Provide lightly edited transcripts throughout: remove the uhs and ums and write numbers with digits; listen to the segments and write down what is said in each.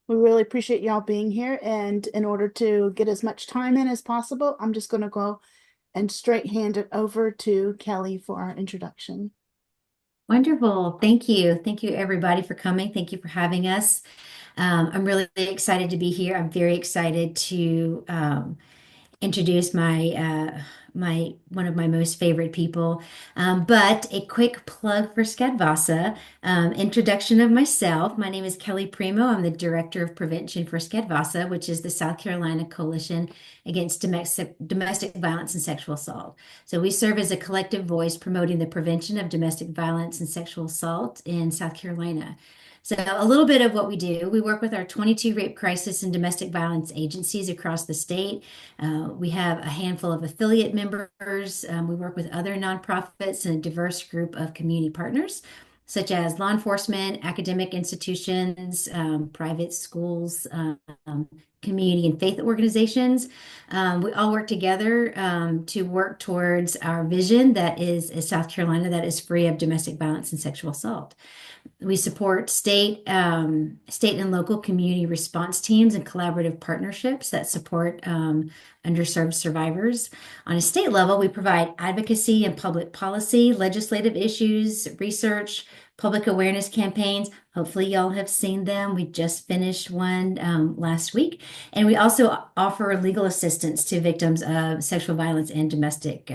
We really appreciate y'all being here. And in order to get as much time in as possible, I'm just going to go and straight hand it over to Kelly for our introduction. Wonderful. Thank you. Thank you, everybody, for coming. Thank you for having us. I'm really excited to be here. I'm very excited to introduce my one of my most favorite people. But a quick plug for Skedvasa. Introduction of myself. My name is Kelly Primo. I'm the Director of Prevention for Skedvasa, which is the South Carolina Coalition Against Domestic Violence and Sexual Assault. So we serve as a collective voice promoting the prevention of domestic violence and sexual assault in South Carolina. So, a little bit of what we do. We work with our 22 rape crisis and domestic violence agencies across the state. We have a handful of affiliate members. We work with other nonprofits and a diverse group of community partners, such as law enforcement, academic institutions, private schools, community and faith organizations. We all work together to work towards our vision that is a South Carolina that is free of domestic violence and sexual assault. We support state and local community response teams and collaborative partnerships that support underserved survivors. On a state level, we provide advocacy and public policy, legislative issues, research, public awareness campaigns. Hopefully, y'all have seen them. We just finished one last week. And we also offer legal assistance to victims of sexual violence and domestic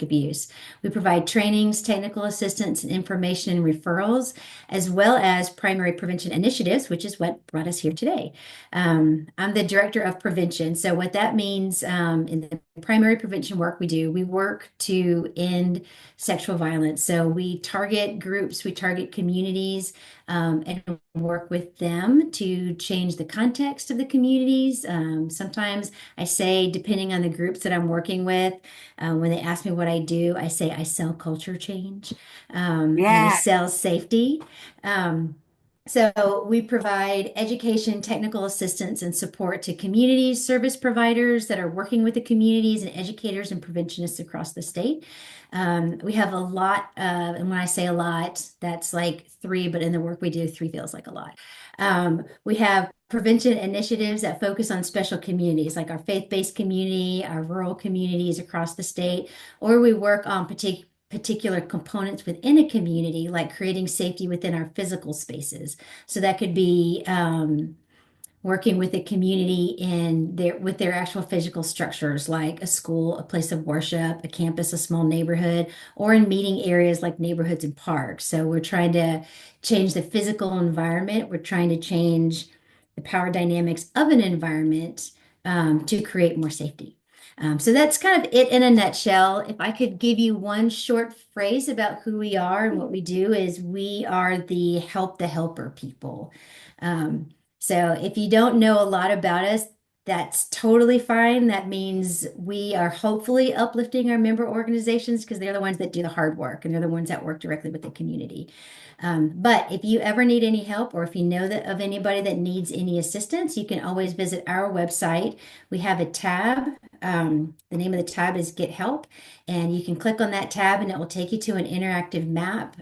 abuse. We provide trainings, technical assistance, and information and referrals, as well as primary prevention initiatives, which is what brought us here today. I'm the director of prevention. So, what that means in the primary prevention work we do, we work to end sexual violence. So, we target groups, we target communities, and work with them to change the context of the communities. Sometimes I say, depending on the groups that I'm working with, when they ask me what I do, I say I sell culture change and I Yeah. sell safety. Um, so we provide education, technical assistance, and support to communities, service providers that are working with the communities, and educators and preventionists across the state. We have a lot of, and when I say a lot, that's like three, but in the work we do, three feels like a lot. We have prevention initiatives that focus on special communities like our faith-based community, our rural communities across the state, or we work on particular components within a community, like creating safety within our physical spaces. So that could be working with the community in their with their actual physical structures, like a school, a place of worship, a campus, a small neighborhood, or in meeting areas like neighborhoods and parks. So we're trying to change the physical environment. We're trying to change the power dynamics of an environment to create more safety. So that's kind of it in a nutshell. If I could give you one short phrase about who we are and what we do is we are the help the helper people. Um, so if you don't know a lot about us, that's totally fine. That means we are hopefully uplifting our member organizations because they're the ones that do the hard work and they're the ones that work directly with the community. But if you ever need any help or if you know that of anybody that needs any assistance, you can always visit our website. We have a tab. The name of the tab is Get Help, and you can click on that tab and it will take you to an interactive map.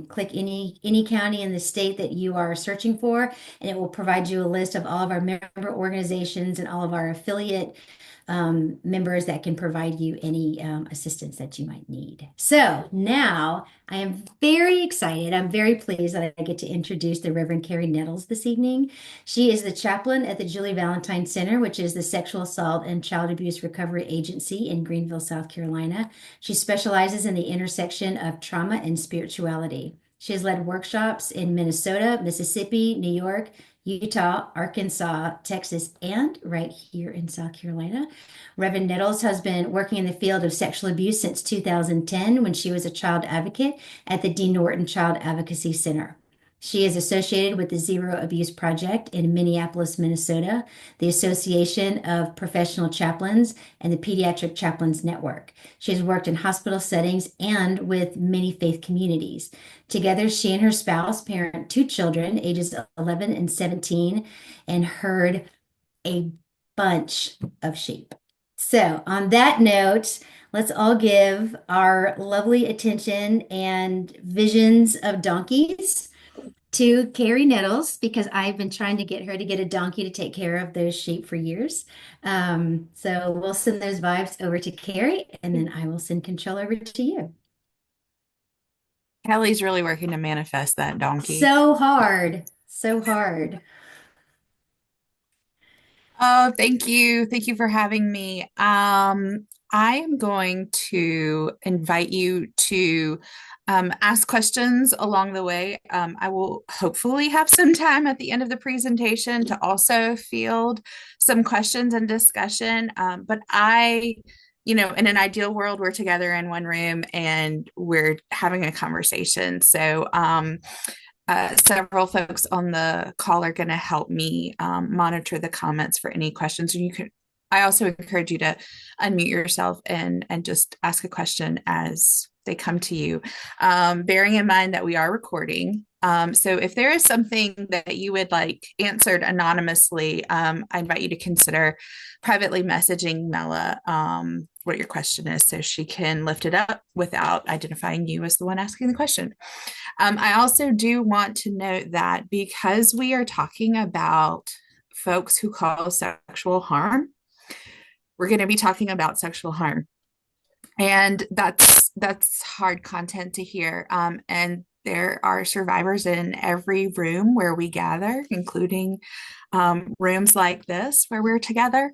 Click any county in the state that you are searching for, and it will provide you a list of all of our member organizations and all of our affiliate members that can provide you any assistance that you might need. So now I am very excited. I'm very pleased that I get to introduce the Reverend Carrie Nettles this evening. She is the chaplain at the Julie Valentine Center, which is the sexual assault and child abuse recovery agency in Greenville, South Carolina. She specializes in the intersection of trauma and spirituality. She has led workshops in Minnesota, Mississippi, New York, Utah, Arkansas, Texas, and right here in South Carolina. Reverend Nettles has been working in the field of sexual abuse since 2010 when she was a child advocate at the D. Norton Child Advocacy Center. She is associated with the Zero Abuse Project in Minneapolis, Minnesota, the Association of Professional Chaplains, and the Pediatric Chaplains Network. She has worked in hospital settings and with many faith communities. Together, she and her spouse parent two children, ages 11 and 17, and herd a bunch of sheep. So, on that note, let's all give our lovely attention and visions of donkeys to Carrie Nettles because I've been trying to get her to get a donkey to take care of those sheep for years. So we'll send those vibes over to Carrie, and then I will send control over to you. Kelly's really working to manifest that donkey. So hard, so hard. Oh, thank you. Thank you for having me. I am going to invite you to ask questions along the way. I will hopefully have some time at the end of the presentation to also field some questions and discussion. But in an ideal world, we're together in one room and we're having a conversation. So several folks on the call are going to help me monitor the comments for any questions. And I also encourage you to unmute yourself and just ask a question as they come to you, bearing in mind that we are recording. So if there is something that you would like answered anonymously, I invite you to consider privately messaging Mela what your question is so she can lift it up without identifying you as the one asking the question. I also do want to note that because we are talking about folks who cause sexual harm, we're going to be talking about sexual harm, and that's hard content to hear. And there are survivors in every room where we gather, including rooms like this where we're together.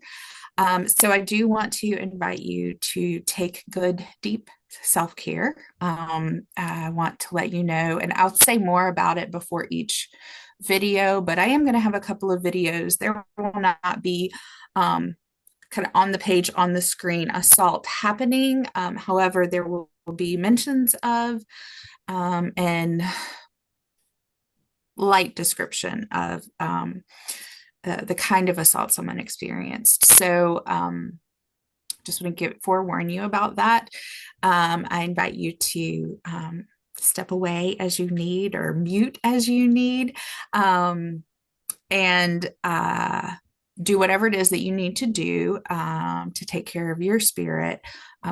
So I do want to invite you to take good, deep self-care. I want to let you know, and I'll say more about it before each video, but I am going to have a couple of videos. There will not be kind of on the page, on the screen, assault happening. However, there will be mentions of and light description of the kind of assault someone experienced. So just want to forewarn you about that. I invite you to step away as you need or mute as you need, and do whatever it is that you need to do to take care of your spirit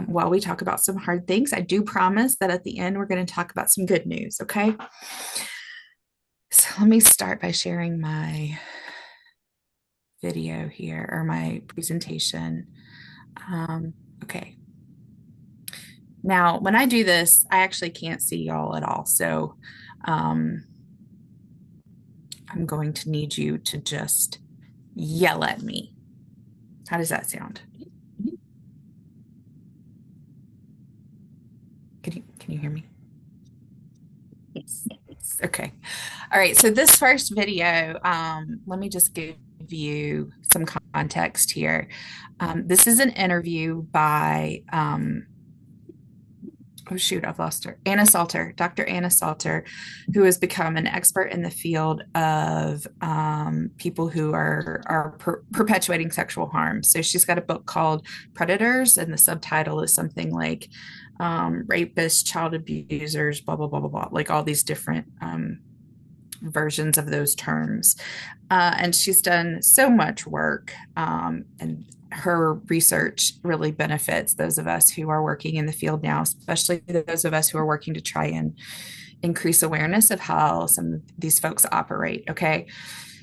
while we talk about some hard things. I do promise that at the end, we're going to talk about some good news, okay? So let me start by sharing my video here, or my presentation. Okay. Now, when I do this, I actually can't see y'all at all. So I'm going to need you to just yell at me. How does that sound? Can you hear me? Yes. Okay. All right. So this first video, let me just give you some context here. This is an interview by oh shoot, I've lost her. Anna Salter, Dr. Anna Salter, who has become an expert in the field of people who are perpetuating sexual harm. So she's got a book called Predators, and the subtitle is something like rapists, child abusers, blah, blah, blah, blah, blah, like all these different versions of those terms. And she's done so much work, and her research really benefits those of us who are working in the field now, especially those of us who are working to try and increase awareness of how some of these folks operate. Okay.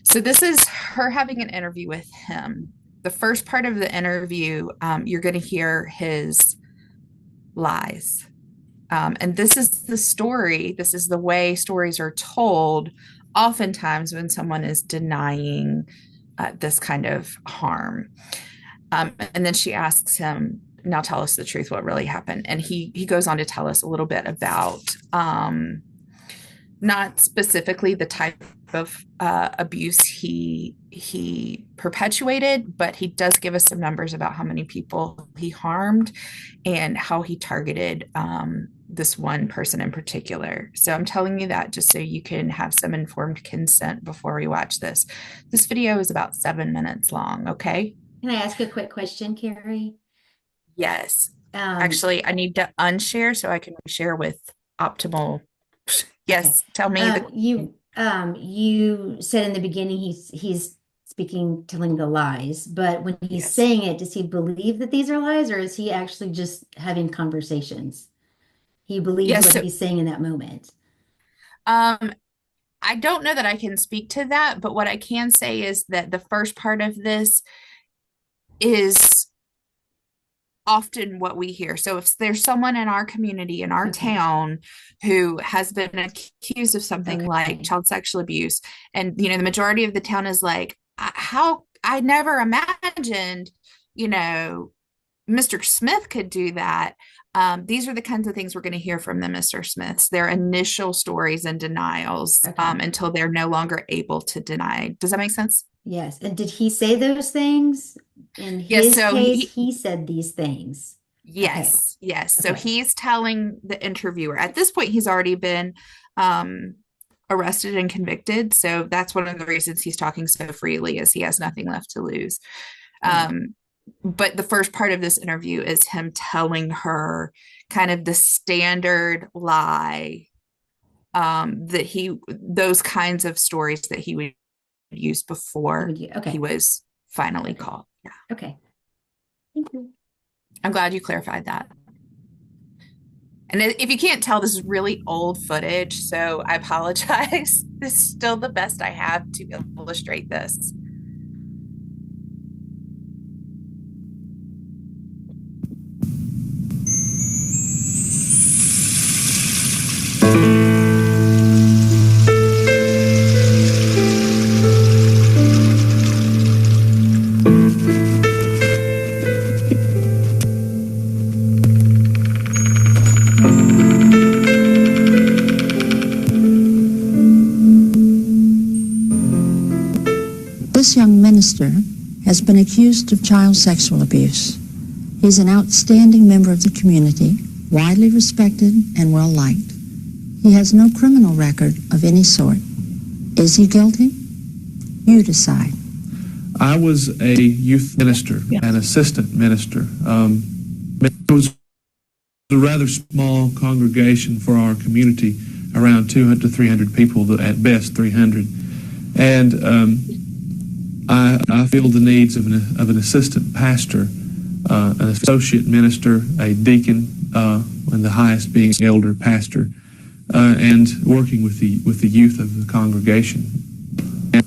So this is her having an interview with him. The first part of the interview, you're going to hear his lies. And this is the story. This is the way stories are told oftentimes when someone is denying this kind of harm. And then she asks him, now tell us the truth, what really happened. And he goes on to tell us a little bit about not specifically the type of abuse he perpetuated, but he does give us some numbers about how many people he harmed and how he targeted this one person in particular. So I'm telling you that just so you can have some informed consent before we watch this. This video is about 7 minutes long, okay? Can I ask a quick question, Carrie? Yes. Um, Actually, I need to unshare so I can share with optimal. okay. Yes, tell me the. You said in the beginning he's speaking, telling the lies, but when he's Yes. saying it, does he believe that these are lies, or is he actually just having conversations? He believes Yes. what So he's saying in that moment. um I don't know that I can speak to that, but what I can say is that the first part of this is often what we hear. So if there's someone in our community, in our Okay. town, who has been accused of something Okay. like child sexual abuse, and the majority of the town is like, how I never imagined, you know, Mr. Smith could do that. These are the kinds of things we're going to hear from the Mr. Smiths, their initial stories and denials, Okay. until they're no longer able to deny. Does that make sense? Yes. And did he say those things? In Yes. his So case, he said these things. Okay. yes, yes. So Okay. he's telling the interviewer, at this point, he's already been arrested and convicted. So that's one of the reasons he's talking so freely, is he has nothing left to lose. Right. But the first part of this interview is him telling her kind of the standard lie, those kinds of stories that he would use before Okay. he was finally Okay. caught. Yeah. Okay. Thank you. I'm glad you clarified that. And if you can't tell, this is really old footage, so I apologize. This is still the best I have to illustrate this. This young minister has been accused of child sexual abuse. He's an outstanding member of the community, widely respected and well-liked. He has no criminal record of any sort. Is he guilty? You decide. I was a youth minister, an assistant minister. It was a rather small congregation for our community, around 200 to 300 people, at best 300. And I feel the needs of an assistant pastor, an associate minister, a deacon, and the highest being elder pastor, and working with the youth of the congregation. And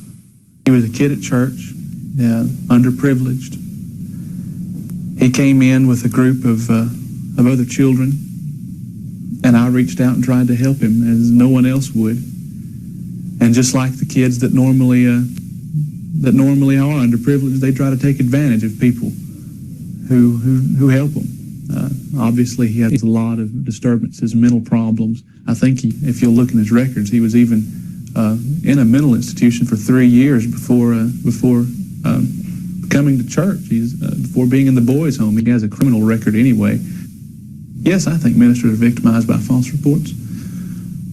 he was a kid at church, underprivileged. He came in with a group of other children, and I reached out and tried to help him as no one else would. And just like the kids that normally are underprivileged, they try to take advantage of people who help them. Obviously, he has a lot of disturbances, mental problems. I think if you'll look in his records, he was even in a mental institution for 3 years before coming to church. Before being in the boys' home. He has a criminal record anyway. Yes, I think ministers are victimized by false reports.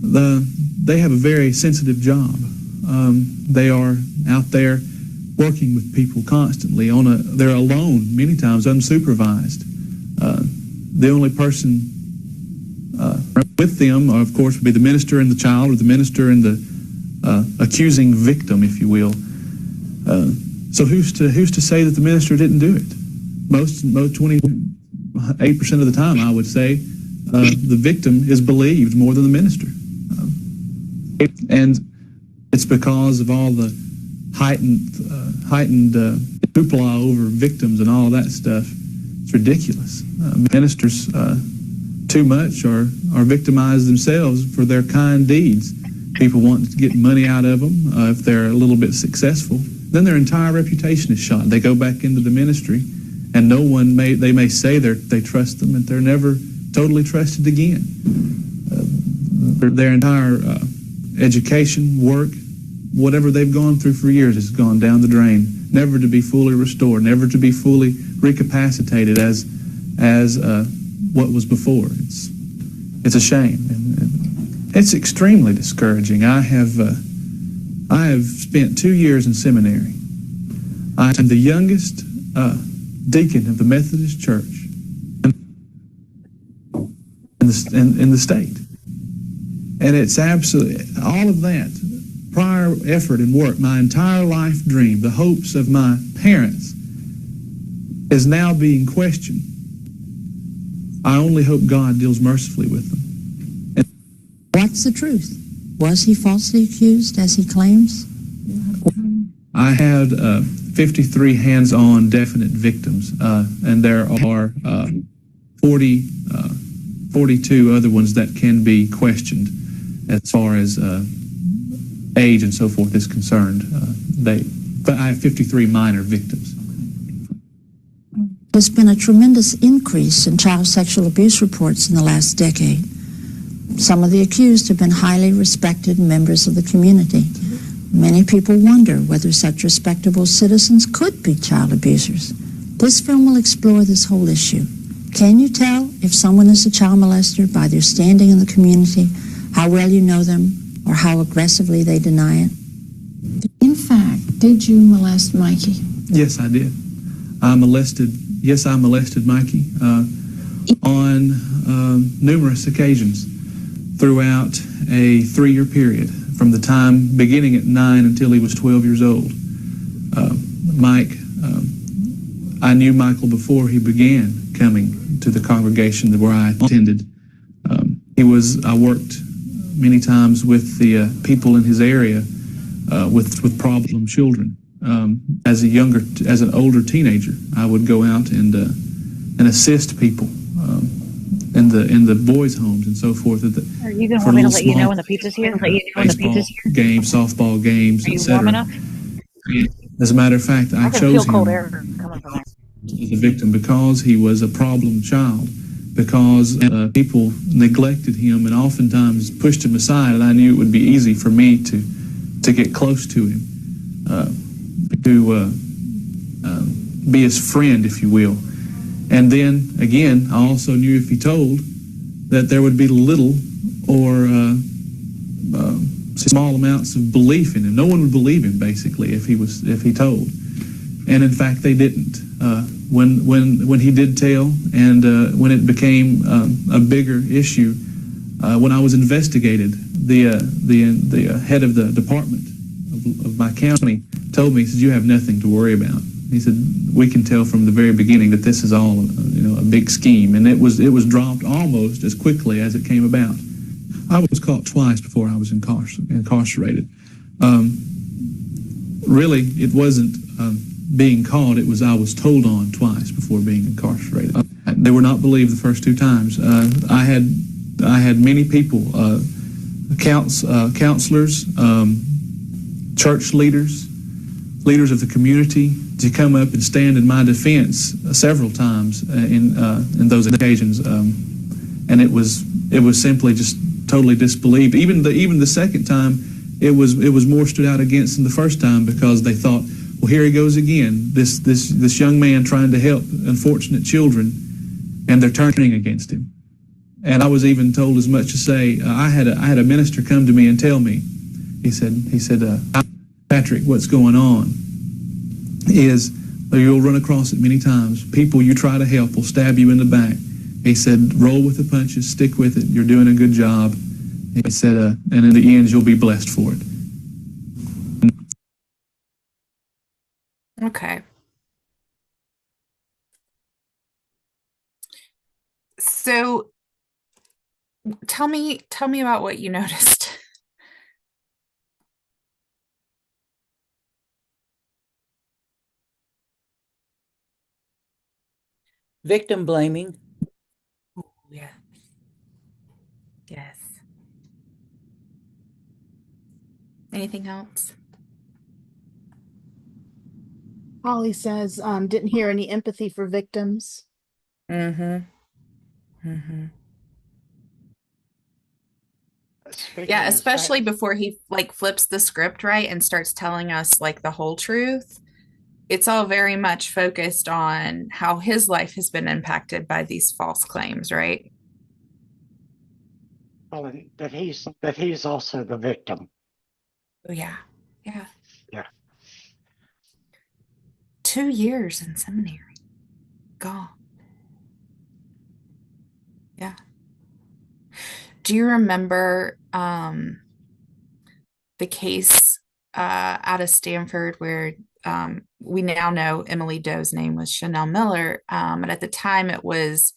They have a very sensitive job. They are out there working with people constantly. They're alone, many times unsupervised. The only person with them, of course, would be the minister and the child, or the minister and the accusing victim, if you will. So who's to say that the minister didn't do it? Most 28% of the time, I would say, the victim is believed more than the minister. And it's because of all the heightened hoopla over victims and all of that stuff. It's ridiculous. Ministers too much are victimized themselves for their kind deeds. People want to get money out of them if they're a little bit successful. Then their entire reputation is shot. They go back into the ministry, and they may say they trust them, but they're never totally trusted again. Their entire education, work, whatever they've gone through for years has gone down the drain, never to be fully restored, never to be fully recapacitated as what was before. It's a shame. And it's extremely discouraging. I have spent 2 years in seminary. I am the youngest deacon of the Methodist Church in the state. And it's absolutely, all of that prior effort and work, my entire life dream, the hopes of my parents, is now being questioned. I only hope God deals mercifully with them. What's the truth? Was he falsely accused, as he claims? I had 53 hands-on definite victims, and there are 42 other ones that can be questioned as far as age and so forth is concerned. But I have 53 minor victims. There's been a tremendous increase in child sexual abuse reports in the last decade. Some of the accused have been highly respected members of the community. Many people wonder whether such respectable citizens could be child abusers. This film will explore this whole issue. Can you tell if someone is a child molester by their standing in the community, how well you know them, or how aggressively they deny it? In fact, did you molest Mikey? Yes, I did. I molested Mikey on numerous occasions throughout a 3-year period, from the time beginning at 9 until he was 12 years old. I knew Michael before he began coming to the congregation where I attended. I worked many times with the people in his area with problem children. As an older teenager, I would go out and assist people in the boys' homes and so forth. Are you going to want me to let you know when the pizza's here? Games, softball games, Are you etc. warm enough? As a matter of fact, I can chose feel cold him air coming from there. as a victim because he was a problem child, because people neglected him and oftentimes pushed him aside, and I knew it would be easy for me to get close to him, to be his friend, if you will. And then, again, I also knew if he told that there would be little or small amounts of belief in him. No one would believe him, basically, if he told. And in fact, they didn't. When he did tell, and when it became a bigger issue, when I was investigated, the head of the department of my county told me, he said, "You have nothing to worry about." He said, "We can tell from the very beginning that this is all a big scheme," and it was dropped almost as quickly as it came about. I was caught twice before I was incarcerated. Really, it wasn't being caught; it was I was told on twice before being incarcerated. They were not believed the first 2 times. I had many people, counselors, church leaders of the community, to come up and stand in my defense several times in those occasions, and it was simply just totally disbelieved. Even the second time, it was more stood out against than the first time, because they thought, well, here he goes again, this young man trying to help unfortunate children, and they're turning against him. And I was even told as much as say, I had a minister come to me and tell me, he said, "Patrick, what's going on is you'll run across it many times. People you try to help will stab you in the back." He said, "Roll with the punches, stick with it. You're doing a good job." He said, "And in the end, you'll be blessed for it." Okay. So tell me about what you noticed. Victim blaming. Yeah. Yes. Anything else? Holly says, didn't hear any empathy for victims. Mm-hmm. Mm-hmm. Yeah, especially before he flips the script, right, and starts telling us the whole truth. It's all very much focused on how his life has been impacted by these false claims, right? Well, and that he's also the victim. Oh, yeah. Yeah. Yeah. 2 years in seminary. God. Yeah. Do you remember the case out of Stanford where we now know Emily Doe's name was Chanel Miller, but at the time it was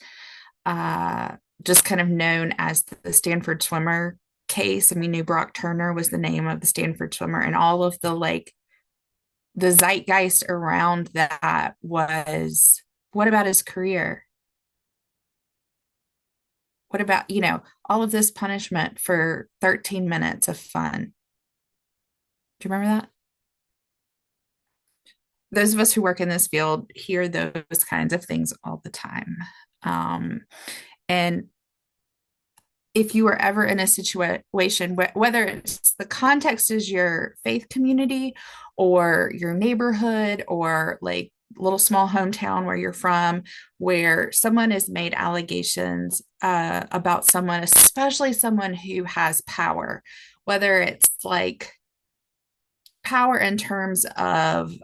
just kind of known as the Stanford swimmer case, and we knew Brock Turner was the name of the Stanford swimmer, and all of the like the zeitgeist around that was, what about his career? What about, all of this punishment for 13 minutes of fun? Do you remember that? Those of us who work in this field hear those kinds of things all the time. And if you are ever in a situation, whether it's the context is your faith community or your neighborhood or like little small hometown where you're from, where someone has made allegations about someone, especially someone who has power, whether it's like power in terms of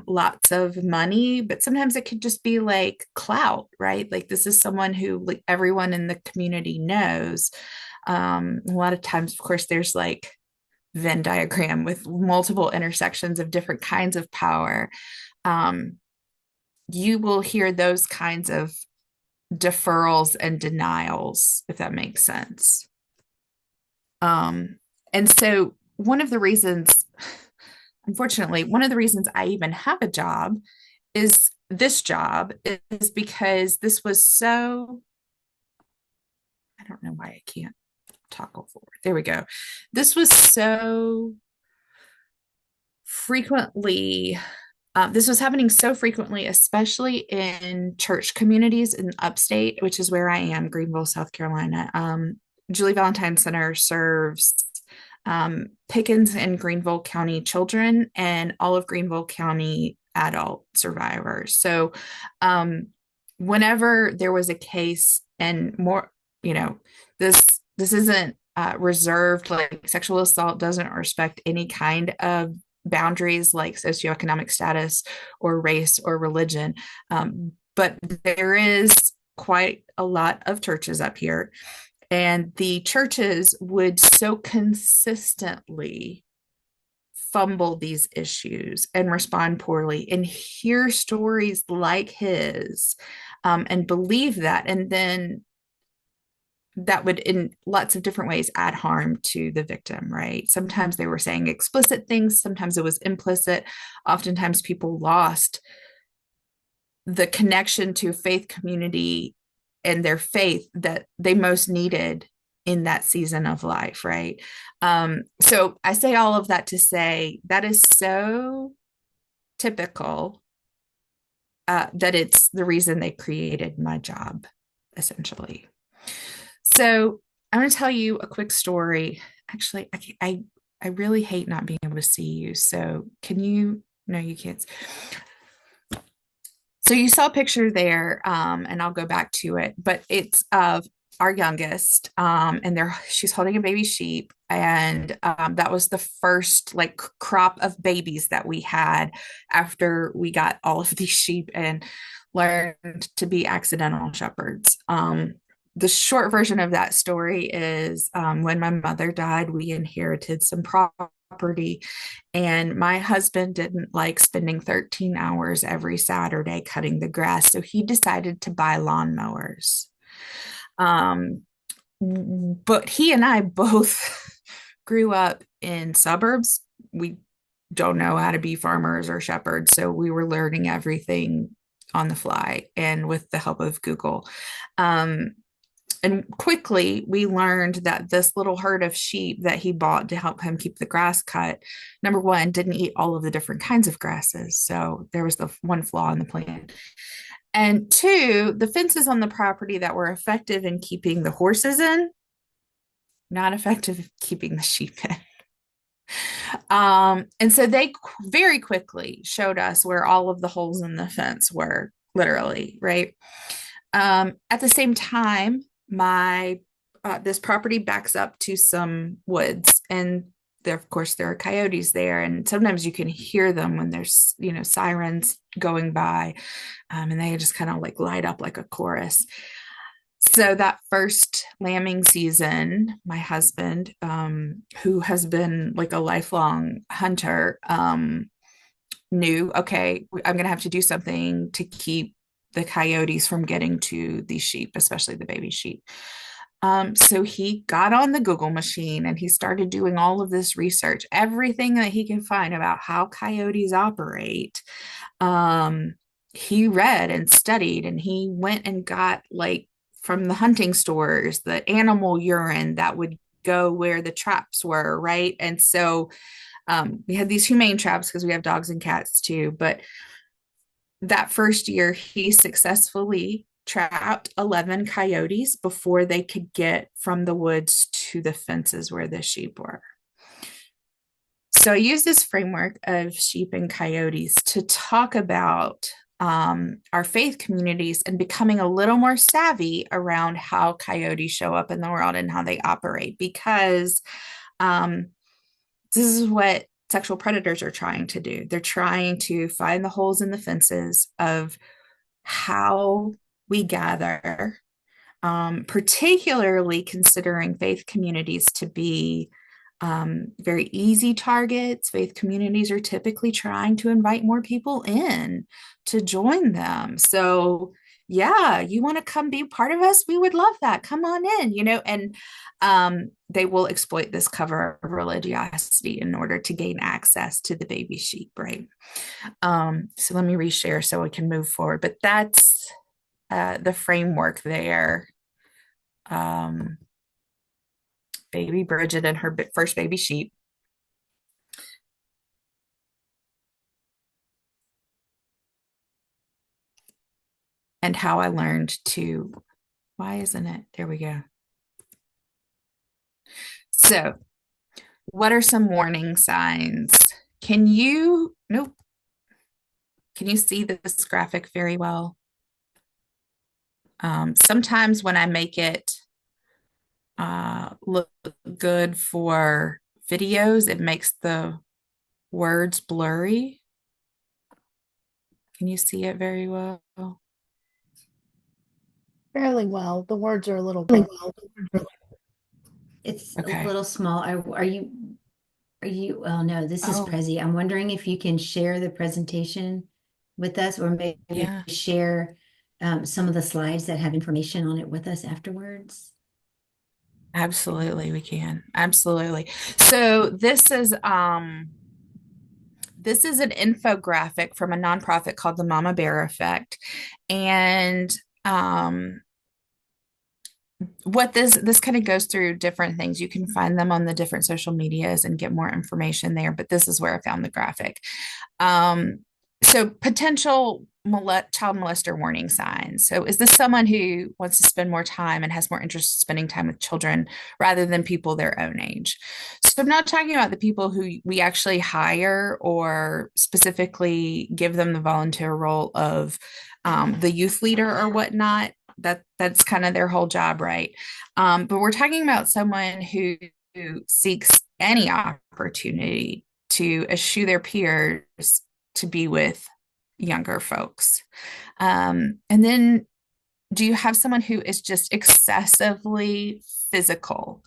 lots of money, but sometimes it could just be like clout, right? Like this is someone who like everyone in the community knows. A lot of times, of course, there's like Venn diagram with multiple intersections of different kinds of power. You will hear those kinds of deferrals and denials, if that makes sense. And so one of the reasons, unfortunately, one of the reasons I even have a job is because this was so, I don't know why I can't toggle forward. There we go. This was so frequently, this was happening so frequently, especially in church communities in upstate, which is where I am, Greenville, South Carolina. Julie Valentine Center serves Pickens and Greenville County children and all of Greenville County adult survivors. So whenever there was a case, and more, this isn't reserved, like sexual assault doesn't respect any kind of boundaries like socioeconomic status or race or religion. But there is quite a lot of churches up here. And the churches would so consistently fumble these issues and respond poorly and hear stories like his and believe that. And then that would, in lots of different ways, add harm to the victim, right? Sometimes they were saying explicit things, sometimes it was implicit. Oftentimes people lost the connection to faith community and their faith that they most needed in that season of life, right? So I say all of that to say that is so typical that it's the reason they created my job, essentially. So I'm going to tell you a quick story. Actually, I really hate not being able to see you. So can you? No, you can't. So you saw a picture there, and I'll go back to it, but it's of our youngest, and she's holding a baby sheep, and that was the first like crop of babies that we had after we got all of these sheep and learned to be accidental shepherds. The short version of that story is when my mother died, we inherited some property, and my husband didn't like spending 13 hours every Saturday cutting the grass, so he decided to buy lawnmowers. But he and I both grew up in suburbs. We don't know how to be farmers or shepherds, so we were learning everything on the fly and with the help of Google. And quickly we learned that this little herd of sheep that he bought to help him keep the grass cut, number one, didn't eat all of the different kinds of grasses. So there was the one flaw in the plan. And two, the fences on the property that were effective in keeping the horses in, not effective in keeping the sheep in. And so they very quickly showed us where all of the holes in the fence were, literally, right? At the same time, this property backs up to some woods, and there, of course, there are coyotes there, and sometimes you can hear them when there's sirens going by, and they just kind of like light up like a chorus. So that first lambing season, my husband, who has been like a lifelong hunter, knew, okay, I'm gonna have to do something to keep the coyotes from getting to these sheep, especially the baby sheep. So he got on the Google machine and he started doing all of this research, everything that he could find about how coyotes operate. Um, he read and studied, and he went and got, like, from the hunting stores, the animal urine that would go where the traps were, right? And so we had these humane traps because we have dogs and cats too. But that first year, he successfully trapped 11 coyotes before they could get from the woods to the fences where the sheep were. So I use this framework of sheep and coyotes to talk about our faith communities and becoming a little more savvy around how coyotes show up in the world and how they operate, because um, this is what sexual predators are trying to do. They're trying to find the holes in the fences of how we gather, particularly considering faith communities to be very easy targets. Faith communities are typically trying to invite more people in to join them. So, yeah, you want to come be part of us? We would love that. Come on in, and they will exploit this cover of religiosity in order to gain access to the baby sheep, right? So let me reshare so we can move forward. But that's the framework there. Baby Bridget and her first baby sheep. And how I learned to, why isn't it? There we go. So, what are some warning signs? Nope. Can you see this graphic very well? Sometimes when I make it look good for videos, it makes the words blurry. Can you see it very well? Fairly well. The words are a little blurry. It's Okay. a little small. Are you, oh no, this is Oh. Prezi. I'm wondering if you can share the presentation with us, or maybe Yeah. share some of the slides that have information on it with us afterwards. Absolutely, we can. Absolutely. So this is an infographic from a nonprofit called the Mama Bear Effect. And what this kind of goes through different things. You can find them on the different social medias and get more information there, but this is where I found the graphic. So potential child molester warning signs. So is this someone who wants to spend more time and has more interest in spending time with children rather than people their own age? So I'm not talking about the people who we actually hire or specifically give them the volunteer role of the youth leader or whatnot. That's kind of their whole job, right? But we're talking about someone who seeks any opportunity to eschew their peers to be with younger folks. And then do you have someone who is just excessively physical,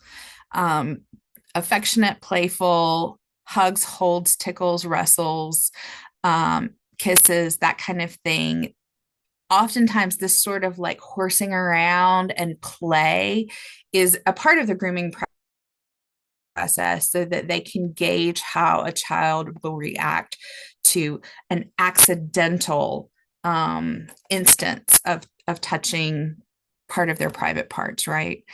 affectionate, playful, hugs, holds, tickles, wrestles, kisses, that kind of thing? Oftentimes this sort of like horsing around and play is a part of the grooming process so that they can gauge how a child will react to an accidental instance of touching part of their private parts, right?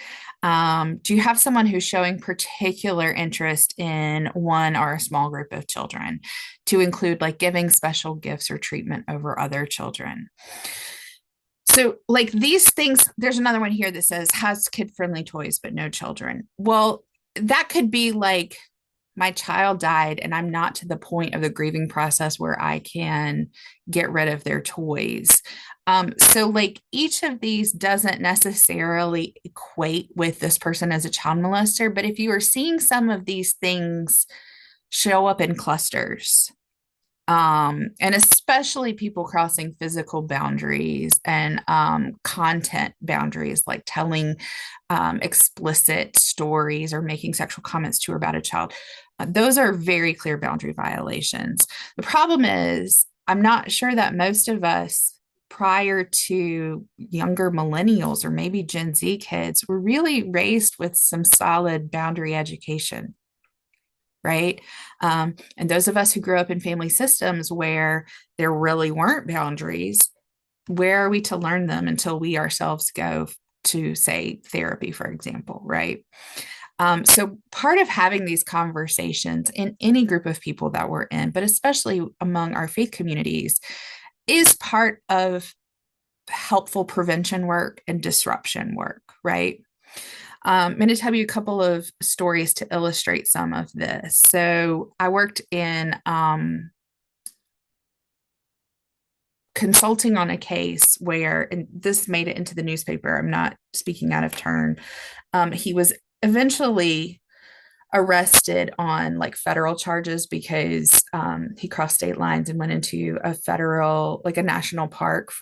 Do you have someone who's showing particular interest in one or a small group of children, to include like giving special gifts or treatment over other children? So, like these things, there's another one here that says has kid-friendly toys but no children. Well, that could be like my child died and I'm not to the point of the grieving process where I can get rid of their toys. So like each of these doesn't necessarily equate with this person as a child molester, but if you are seeing some of these things show up in clusters, and especially people crossing physical boundaries and content boundaries, like telling explicit stories or making sexual comments to or about a child. Those are very clear boundary violations. The problem is, I'm not sure that most of us prior to younger millennials or maybe Gen Z kids were really raised with some solid boundary education, right? And those of us who grew up in family systems where there really weren't boundaries, where are we to learn them until we ourselves go to, say, therapy, for example, right? So part of having these conversations in any group of people that we're in, but especially among our faith communities, is part of helpful prevention work and disruption work, right? I'm going to tell you a couple of stories to illustrate some of this. So I worked in consulting on a case where, and this made it into the newspaper, I'm not speaking out of turn. He was eventually arrested on like federal charges because he crossed state lines and went into a federal, like a national park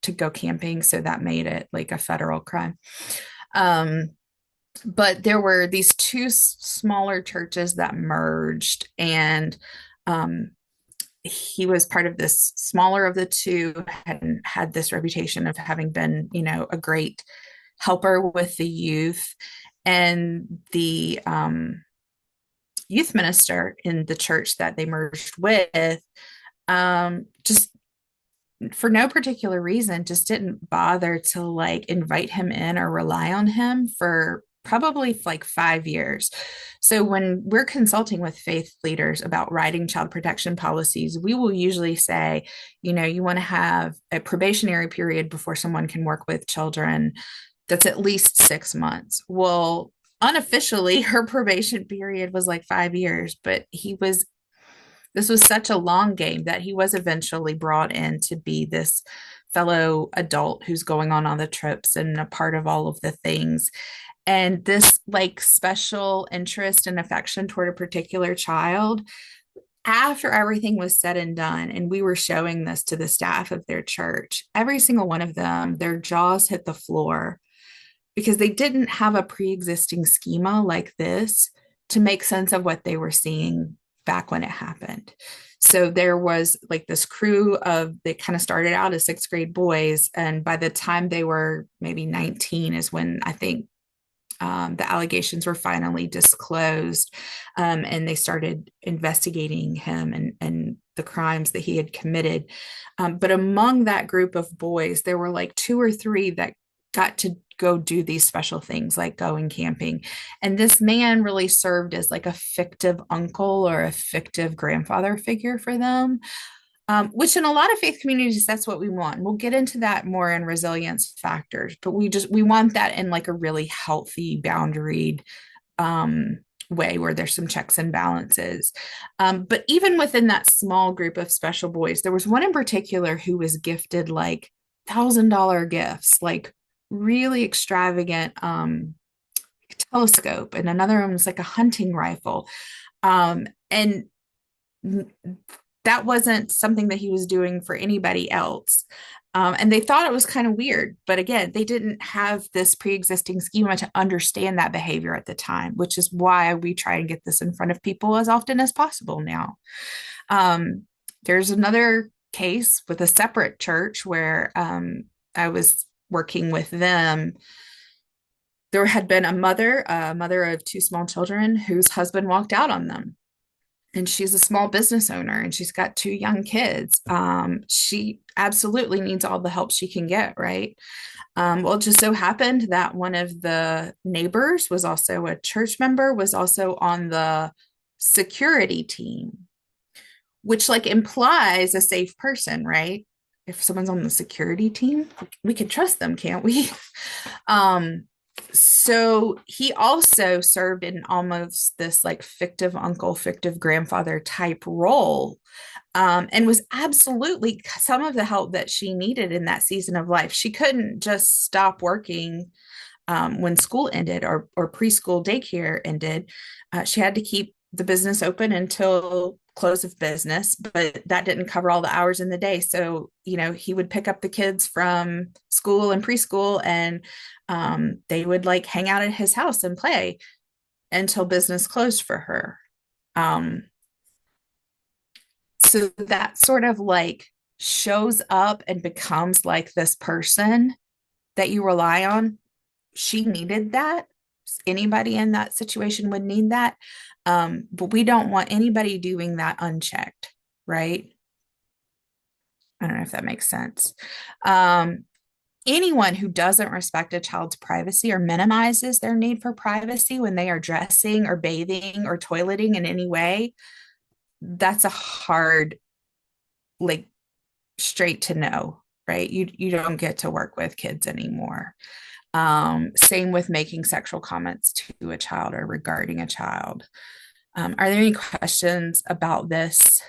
to go camping. So that made it like a federal crime. But there were these two smaller churches that merged, and he was part of this smaller of the two, had this reputation of having been, a great helper with the youth. And the youth minister in the church that they merged with, just for no particular reason, just didn't bother to like invite him in or rely on him for probably like 5 years. So when we're consulting with faith leaders about writing child protection policies, we will usually say, you want to have a probationary period before someone can work with children that's at least 6 months. Well, unofficially, her probation period was like 5 years, but this was such a long game that he was eventually brought in to be this fellow adult who's going on the trips and a part of all of the things. And this like special interest and affection toward a particular child, after everything was said and done, and we were showing this to the staff of their church, every single one of them, their jaws hit the floor because they didn't have a pre-existing schema like this to make sense of what they were seeing back when it happened. So there was like this crew they kind of started out as sixth grade boys. And by the time they were maybe 19 is when I think the allegations were finally disclosed, and they started investigating him and the crimes that he had committed. But among that group of boys, there were like 2 or 3 that got to go do these special things like going camping. And this man really served as like a fictive uncle or a fictive grandfather figure for them. Which in a lot of faith communities, that's what we want. We'll get into that more in resilience factors, but we want that in like a really healthy, boundaried way where there's some checks and balances. But even within that small group of special boys, there was one in particular who was gifted like $1,000 gifts, like really extravagant telescope, and another one was like a hunting rifle. And that wasn't something that he was doing for anybody else. And they thought it was kind of weird. But again, they didn't have this pre-existing schema to understand that behavior at the time, which is why we try and get this in front of people as often as possible now. There's another case with a separate church where I was working with them. There had been a mother of 2 small children whose husband walked out on them. And she's a small business owner and she's got 2 young kids. She absolutely needs all the help she can get, right? Well, it just so happened that one of the neighbors was also a church member, was also on the security team, which like implies a safe person, right? If someone's on the security team, we can trust them, can't we? So he also served in almost this like fictive uncle, fictive grandfather type role, and was absolutely some of the help that she needed in that season of life. She couldn't just stop working when school ended or preschool daycare ended. She had to keep the business open until close of business, but that didn't cover all the hours in the day. So, he would pick up the kids from school and preschool, and they would like hang out at his house and play until business closed for her. So that sort of like shows up and becomes like this person that you rely on, she needed that. Anybody in that situation would need that. But we don't want anybody doing that unchecked, right? I don't know if that makes sense. Anyone who doesn't respect a child's privacy or minimizes their need for privacy when they are dressing or bathing or toileting in any way, that's a hard, like, straight to no, right? You don't get to work with kids anymore. Same with making sexual comments to a child or regarding a child. Are there any questions about this?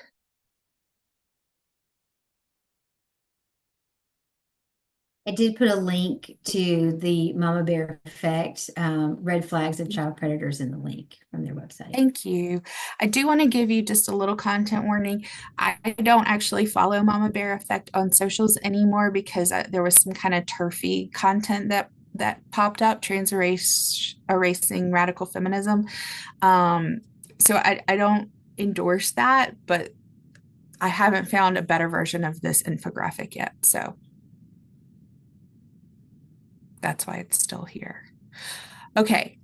I did put a link to the Mama Bear Effect, red flags of child predators in the link from their website. Thank you. I do want to give you just a little content warning. I don't actually follow Mama Bear Effect on socials anymore because there was some kind of turfy content that popped up, erasing radical feminism. So I don't endorse that, but I haven't found a better version of this infographic yet. So that's why it's still here. Okay.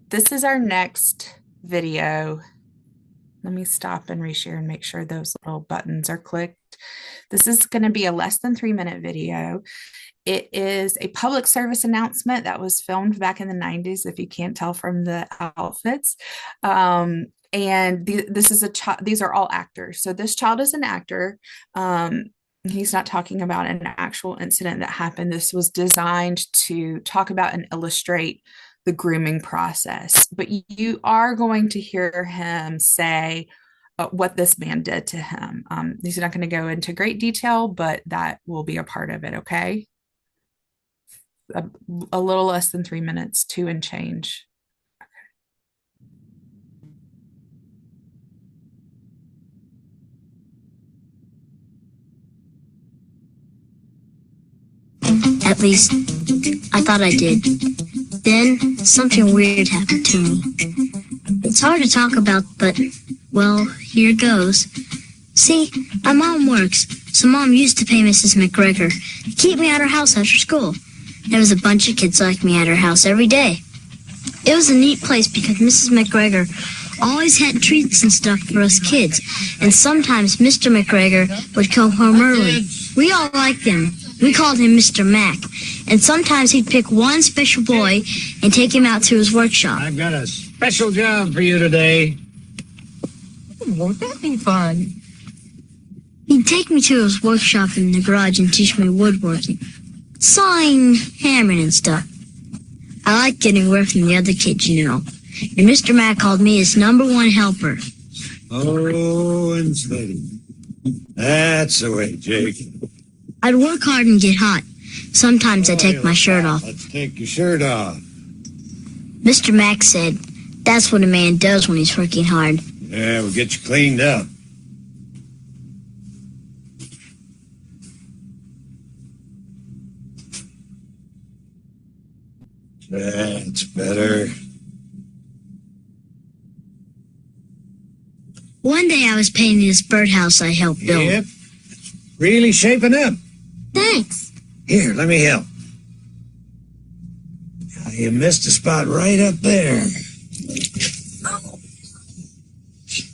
This is our next video. Let me stop and reshare and make sure those little buttons are clicked. This is going to be a less than 3-minute video. It is a public service announcement that was filmed back in the 90s, if you can't tell from the outfits. This is a child. These are all actors. So this child is an actor. He's not talking about an actual incident that happened. This was designed to talk about and illustrate the grooming process. But you are going to hear him say what this man did to him. He's not going to go into great detail, but that will be a part of it, okay? A little less than 3 minutes, 2 and change. At least, I thought I did. Then, something weird happened to me. It's hard to talk about, but, well, here goes. See, my mom works, so Mom used to pay Mrs. McGregor to keep me at her house after school. There was a bunch of kids like me at her house every day. It was a neat place because Mrs. McGregor always had treats and stuff for us kids, and sometimes Mr. McGregor would come home early. We all liked him. We called him Mr. Mac, and sometimes he'd pick one special boy and take him out to his workshop. I've got a special job for you today. Won't that be fun? He'd take me to his workshop in the garage and teach me woodworking, sawing, hammering, and stuff. I liked getting away from the other kids, you know, and Mr. Mac called me his #1 helper. Oh, and steady. That's the way, Jake. I'd work hard and get hot. Sometimes I'd take my shirt off. Let's take your shirt off. Mr. Mac said, that's what a man does when he's working hard. Yeah, we'll get you cleaned up. That's better. One day I was painting this birdhouse I helped build. Yep. Really shaping up. Thanks. Here, let me help. You missed a spot right up there.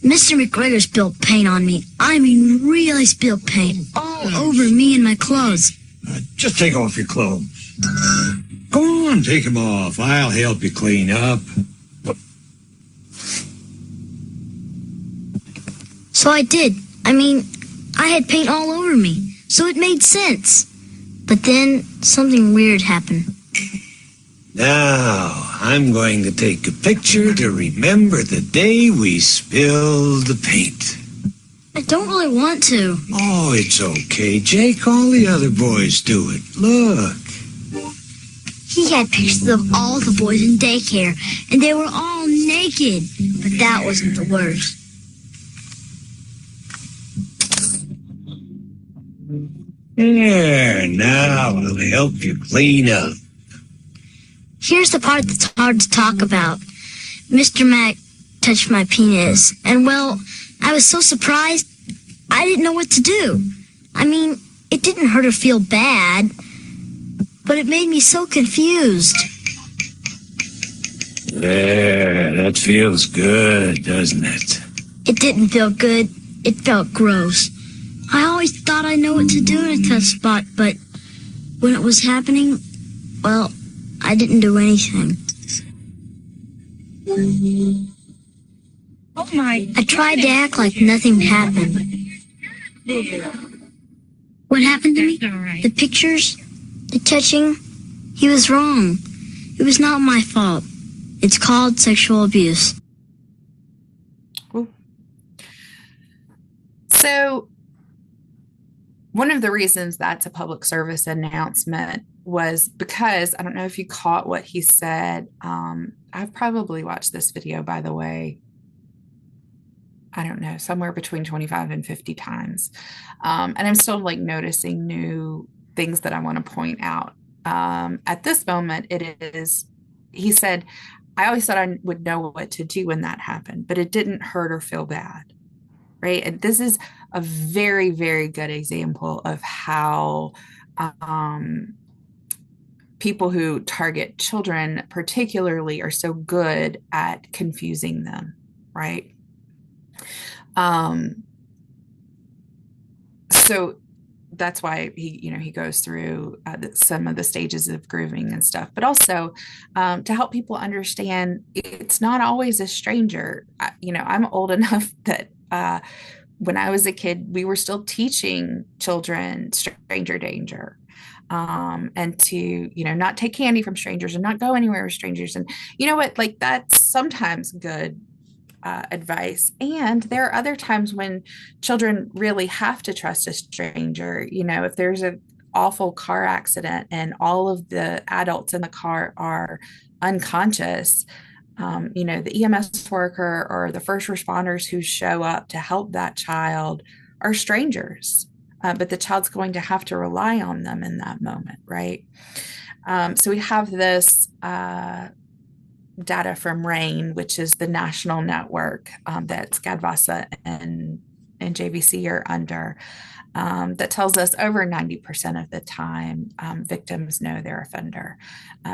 Mr. McGregor spilled paint on me. I mean, really spilled paint all over me and my clothes. Just take off your clothes. Go on, take them off. I'll help you clean up. So I did. I mean, I had paint all over me, so it made sense. But then something weird happened. Now, I'm going to take a picture to remember the day we spilled the paint. I don't really want to. Oh, it's okay, Jake. All the other boys do it. Look. He had pictures of all the boys in daycare, and they were all naked. But that wasn't the worst. There, now I'll help you clean up. Here's the part that's hard to talk about. Mr. Mac touched my penis, and well, I was so surprised, I didn't know what to do. I mean, it didn't hurt or feel bad, but it made me so confused. There, that feels good, doesn't it? It didn't feel good. It felt gross. I always thought I knew what to do in a tough spot, but when it was happening, well, I didn't do anything. Oh my! I tried to act like nothing happened. What happened to me? That's all right. The pictures, the touching, he was wrong. It was not my fault. It's called sexual abuse. So one of the reasons that's a public service announcement was because I don't know if you caught what he said. I've probably watched this video, by the way, I don't know, somewhere between 25 and 50 times. And I'm still like noticing new things that I want to point out. At this moment, he said, I always thought I would know what to do when that happened, but it didn't hurt or feel bad. Right. And this is a very, very good example of how people who target children, particularly, are so good at confusing them. Right. So that's why he goes through some of the stages of grooming and stuff, but also to help people understand it's not always a stranger. I'm old enough that when I was a kid, we were still teaching children stranger danger, and to, not take candy from strangers and not go anywhere with strangers. And you know what, like that's sometimes good advice. And there are other times when children really have to trust a stranger. If there's an awful car accident and all of the adults in the car are unconscious, the EMS worker or the first responders who show up to help that child are strangers, but the child's going to have to rely on them in that moment, right? So we have this data from RAIN, which is the national network that SCADVASA and JVC are under, that tells us over 90% of the time victims know their offender.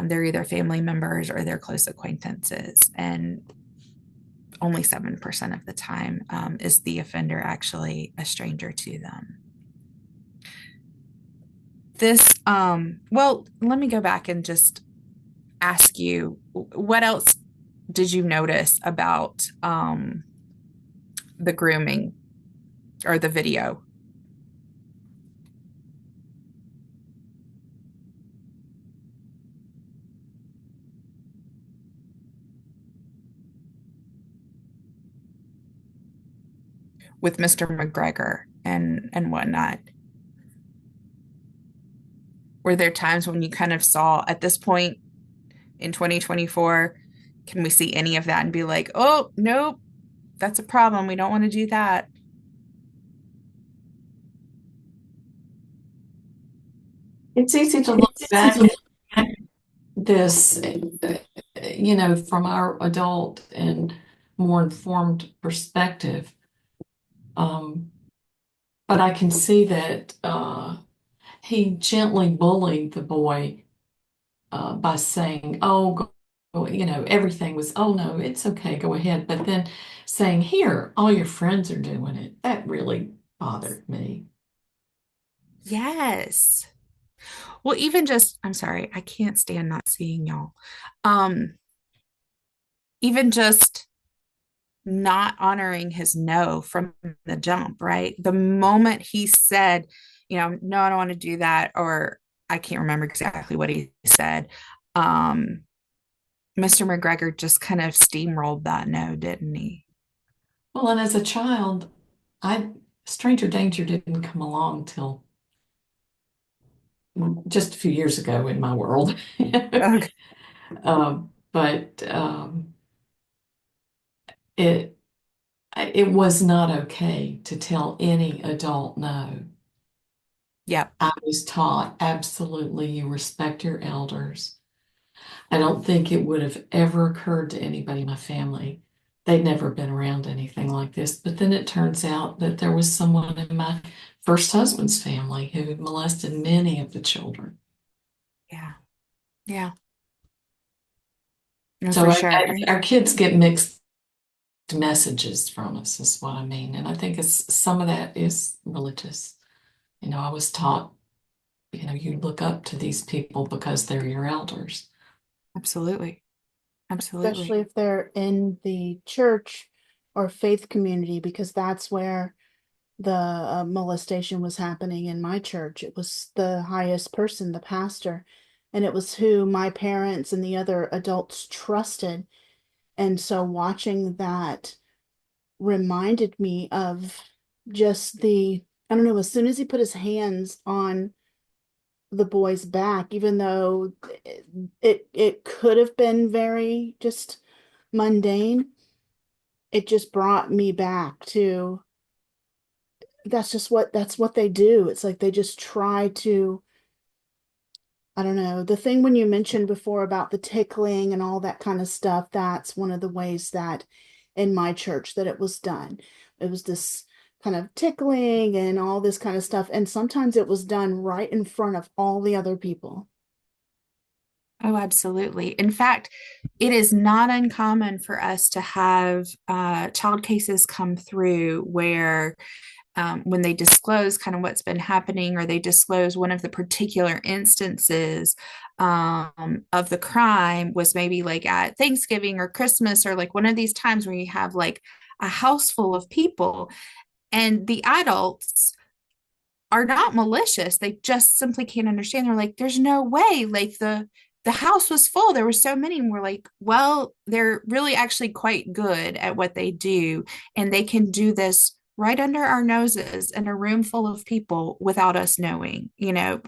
They're either family members or they're close acquaintances. And only 7% of the time is the offender actually a stranger to them. Well, let me go back and just ask you, what else did you notice about the grooming or the video? With Mr. McGregor and whatnot? Were there times when you kind of saw at this point in 2024, can we see any of that and be like, oh, nope, that's a problem. We don't want to do that? It's easy to look back at this, from our adult and more informed perspective. But I can see that he gently bullied the boy by saying, oh, everything was, oh, no, it's okay, go ahead. But then saying, here, all your friends are doing it. That really bothered me. Yes. Well, even just, I'm sorry, I can't stand not seeing y'all. Even just not honoring his no from the jump, right? The moment he said, no, I don't want to do that, or I can't remember exactly what he said. Mr. McGregor just kind of steamrolled that no, didn't he? Well, and as a child, stranger danger didn't come along till just a few years ago in my world. Okay. But it was not okay to tell any adult no. Yep. I was taught absolutely you respect your elders. I don't think it would have ever occurred to anybody in my family they'd never been around anything like this. But then it turns out that there was someone in my first husband's family who had molested many of the children. Yeah. Yeah. No, So for sure. our kids get mixed messages from us, is what I mean. And I think some of that is religious. I was taught, you look up to these people because they're your elders. Absolutely. Especially Absolutely. if they're in the church or faith community, because that's where the molestation was happening in my church. It was the highest person, the pastor, and it was who my parents and the other adults trusted. And so watching that reminded me of just I don't know, as soon as he put his hands on the boy's back, even though it could have been very just mundane, it just brought me back to that's what they do. It's like they just try to, I don't know, the thing when you mentioned before about the tickling and all that kind of stuff, that's one of the ways that in my church that it was done. It was this kind of tickling and all this kind of stuff. And sometimes it was done right in front of all the other people. Oh, absolutely. In fact, it is not uncommon for us to have child cases come through where when they disclose kind of what's been happening, or they disclose one of the particular instances of the crime was maybe like at Thanksgiving or Christmas, or like one of these times where you have like a house full of people, and the adults are not malicious. They just simply can't understand. They're like, there's no way. Like the house was full. There were so many. And we're like, well, they're really actually quite good at what they do. And they can do this right under our noses in a room full of people without us knowing,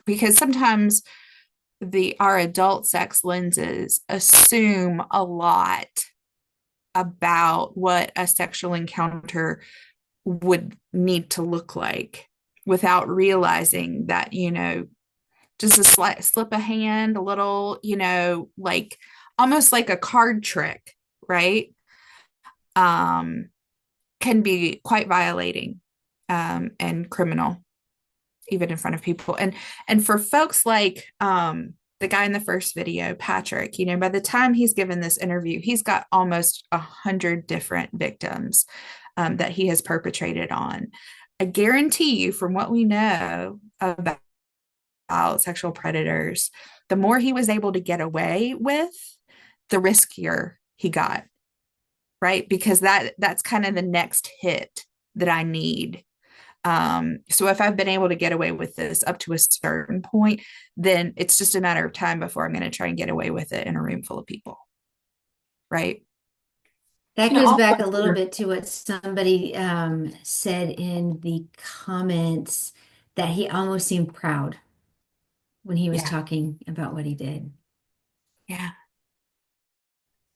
because sometimes our adult sex lenses assume a lot about what a sexual encounter would need to look like without realizing that, just a slip of hand, a little, like almost like a card trick, right? Can be quite violating and criminal, even in front of people. And for folks like the guy in the first video, Patrick, by the time he's given this interview, he's got almost 100 different victims that he has perpetrated on. I guarantee you, from what we know about sexual predators, the more he was able to get away with, the riskier he got, right? Because that's kind of the next hit that I need. So if I've been able to get away with this up to a certain point, then it's just a matter of time before I'm going to try and get away with it in a room full of people, right? That goes back a little bit to what somebody said in the comments, that he almost seemed proud when he was talking about what he did. Yeah.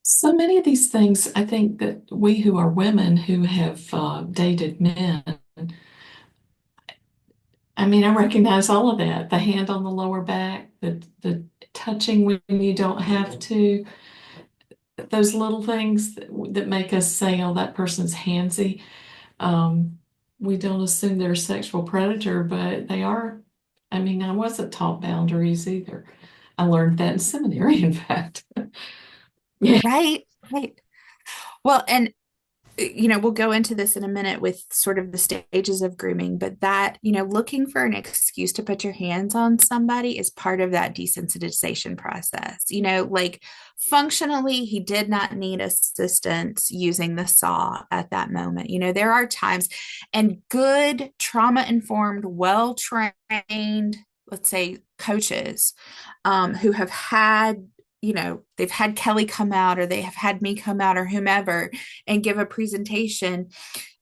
So many of these things, I think that we who are women who have dated men, I recognize all of that. The hand on the lower back, the touching when you don't have to, those little things that make us say, oh, that person's handsy. We don't assume they're a sexual predator, but they are. I wasn't taught boundaries either. I learned that in seminary, in fact. Yeah. Right. Well, and we'll go into this in a minute with sort of the stages of grooming, but that, looking for an excuse to put your hands on somebody is part of that desensitization process. Like functionally, he did not need assistance using the saw at that moment. There are times, and good trauma-informed, well-trained, let's say coaches, who have had they've had Kelly come out, or they have had me come out, or whomever, and give a presentation.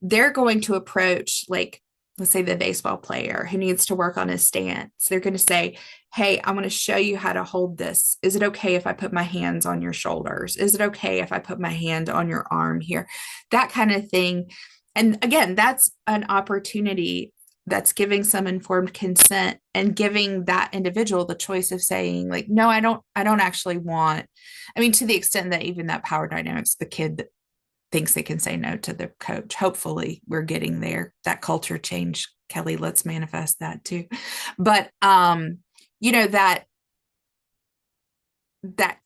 They're going to approach, like, let's say the baseball player who needs to work on his stance. They're going to say, hey, I want to show you how to hold this. Is it okay if I put my hands on your shoulders? Is it okay if I put my hand on your arm here? That kind of thing. And again, that's an opportunity that's giving some informed consent and giving that individual the choice of saying, like, no, I don't actually want, to the extent that even that power dynamics, the kid thinks they can say no to the coach. Hopefully we're getting there. That culture change, Kelly, let's manifest that too. But you know, that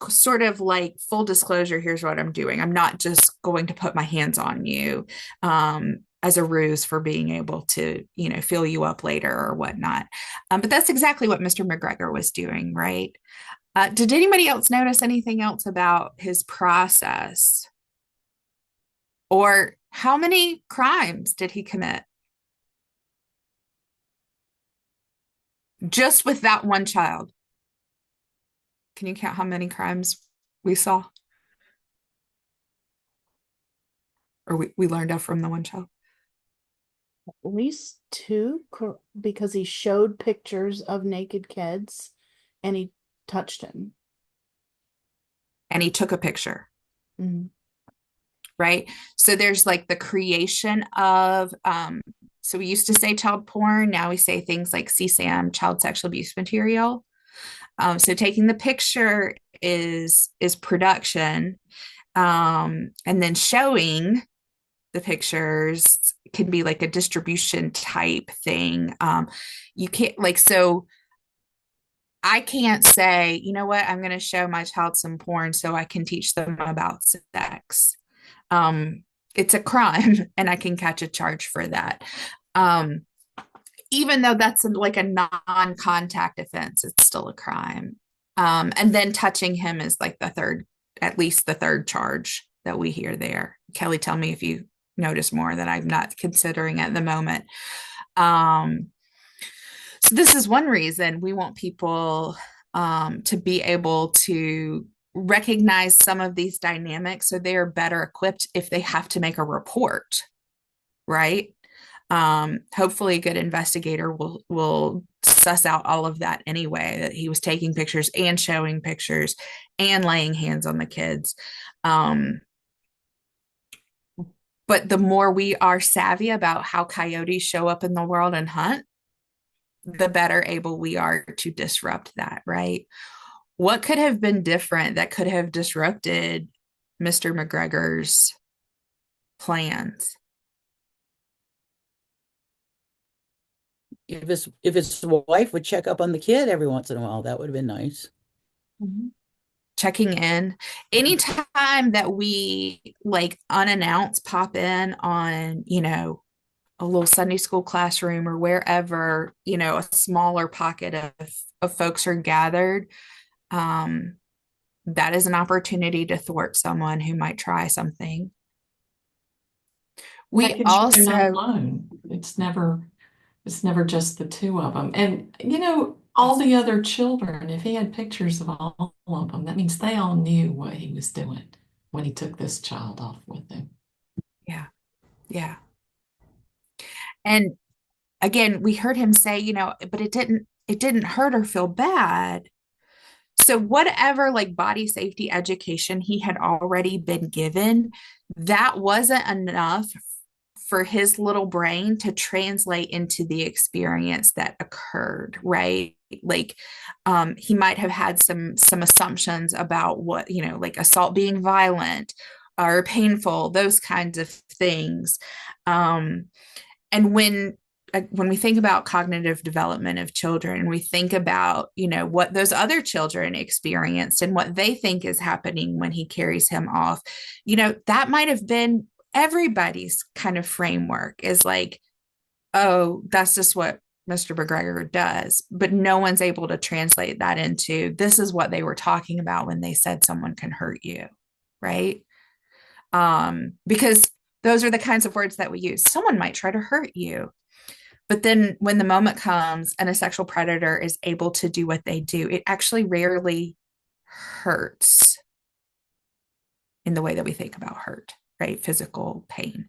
sort of like full disclosure, here's what I'm doing. I'm not just going to put my hands on you as a ruse for being able to, you know, fill you up later or whatnot. But that's exactly what Mr. McGregor was doing, right? Did anybody else notice anything else about his process? Or how many crimes did he commit? Just with that one child. Can you count how many crimes we saw? Or we learned of from the one child? At least two, because he showed pictures of naked kids and he touched him. And he took a picture. Mm-hmm. Right? So there's like the creation of, so we used to say child porn. Now we say things like CSAM, child sexual abuse material. So taking the picture is production, and then showing the pictures can be like a distribution type thing. You can't like, so I can't say, you know what, I'm going to show my child some porn so I can teach them about sex. It's a crime and I can catch a charge for that. Even though that's like a non-contact offense, it's still a crime. And then touching him is like at least the third charge that we hear there. Kelly, tell me if you notice more that I'm not considering at the moment. So this is one reason we want people to be able to recognize some of these dynamics so they are better equipped if they have to make a report, right? Hopefully a good investigator will suss out all of that anyway, that he was taking pictures and showing pictures and laying hands on the kids. But the more we are savvy about how coyotes show up in the world and hunt, the better able we are to disrupt that, right? What could have been different that could have disrupted Mr. McGregor's plans? If his wife would check up on the kid every once in a while, that would have been nice. Mm-hmm. Checking in. Anytime that we like unannounced pop in on, you know, a little Sunday school classroom or wherever, you know, a smaller pocket of folks are gathered, that is an opportunity to thwart someone who might try something. We also not alone. It's never just the two of them. And you know, all the other children, if he had pictures of all of them, that means they all knew what he was doing when he took this child off with him. Yeah. Yeah. And again, we heard him say, you know, but it didn't hurt or feel bad. So whatever like body safety education he had already been given, that wasn't enough for his little brain to translate into the experience that occurred, right? Like he might have had some assumptions about what, you know, like assault being violent or painful, those kinds of things. And when we think about cognitive development of children, we think about, you know, what those other children experienced and what they think is happening when he carries him off, you know, that might have been everybody's kind of framework is like, oh, that's just what Mr. McGregor does. But no one's able to translate that into this is what they were talking about when they said someone can hurt you, right? Because those are the kinds of words that we use. Someone might try to hurt you. But then when the moment comes and a sexual predator is able to do what they do, it actually rarely hurts in the way that we think about hurt, right? Physical pain.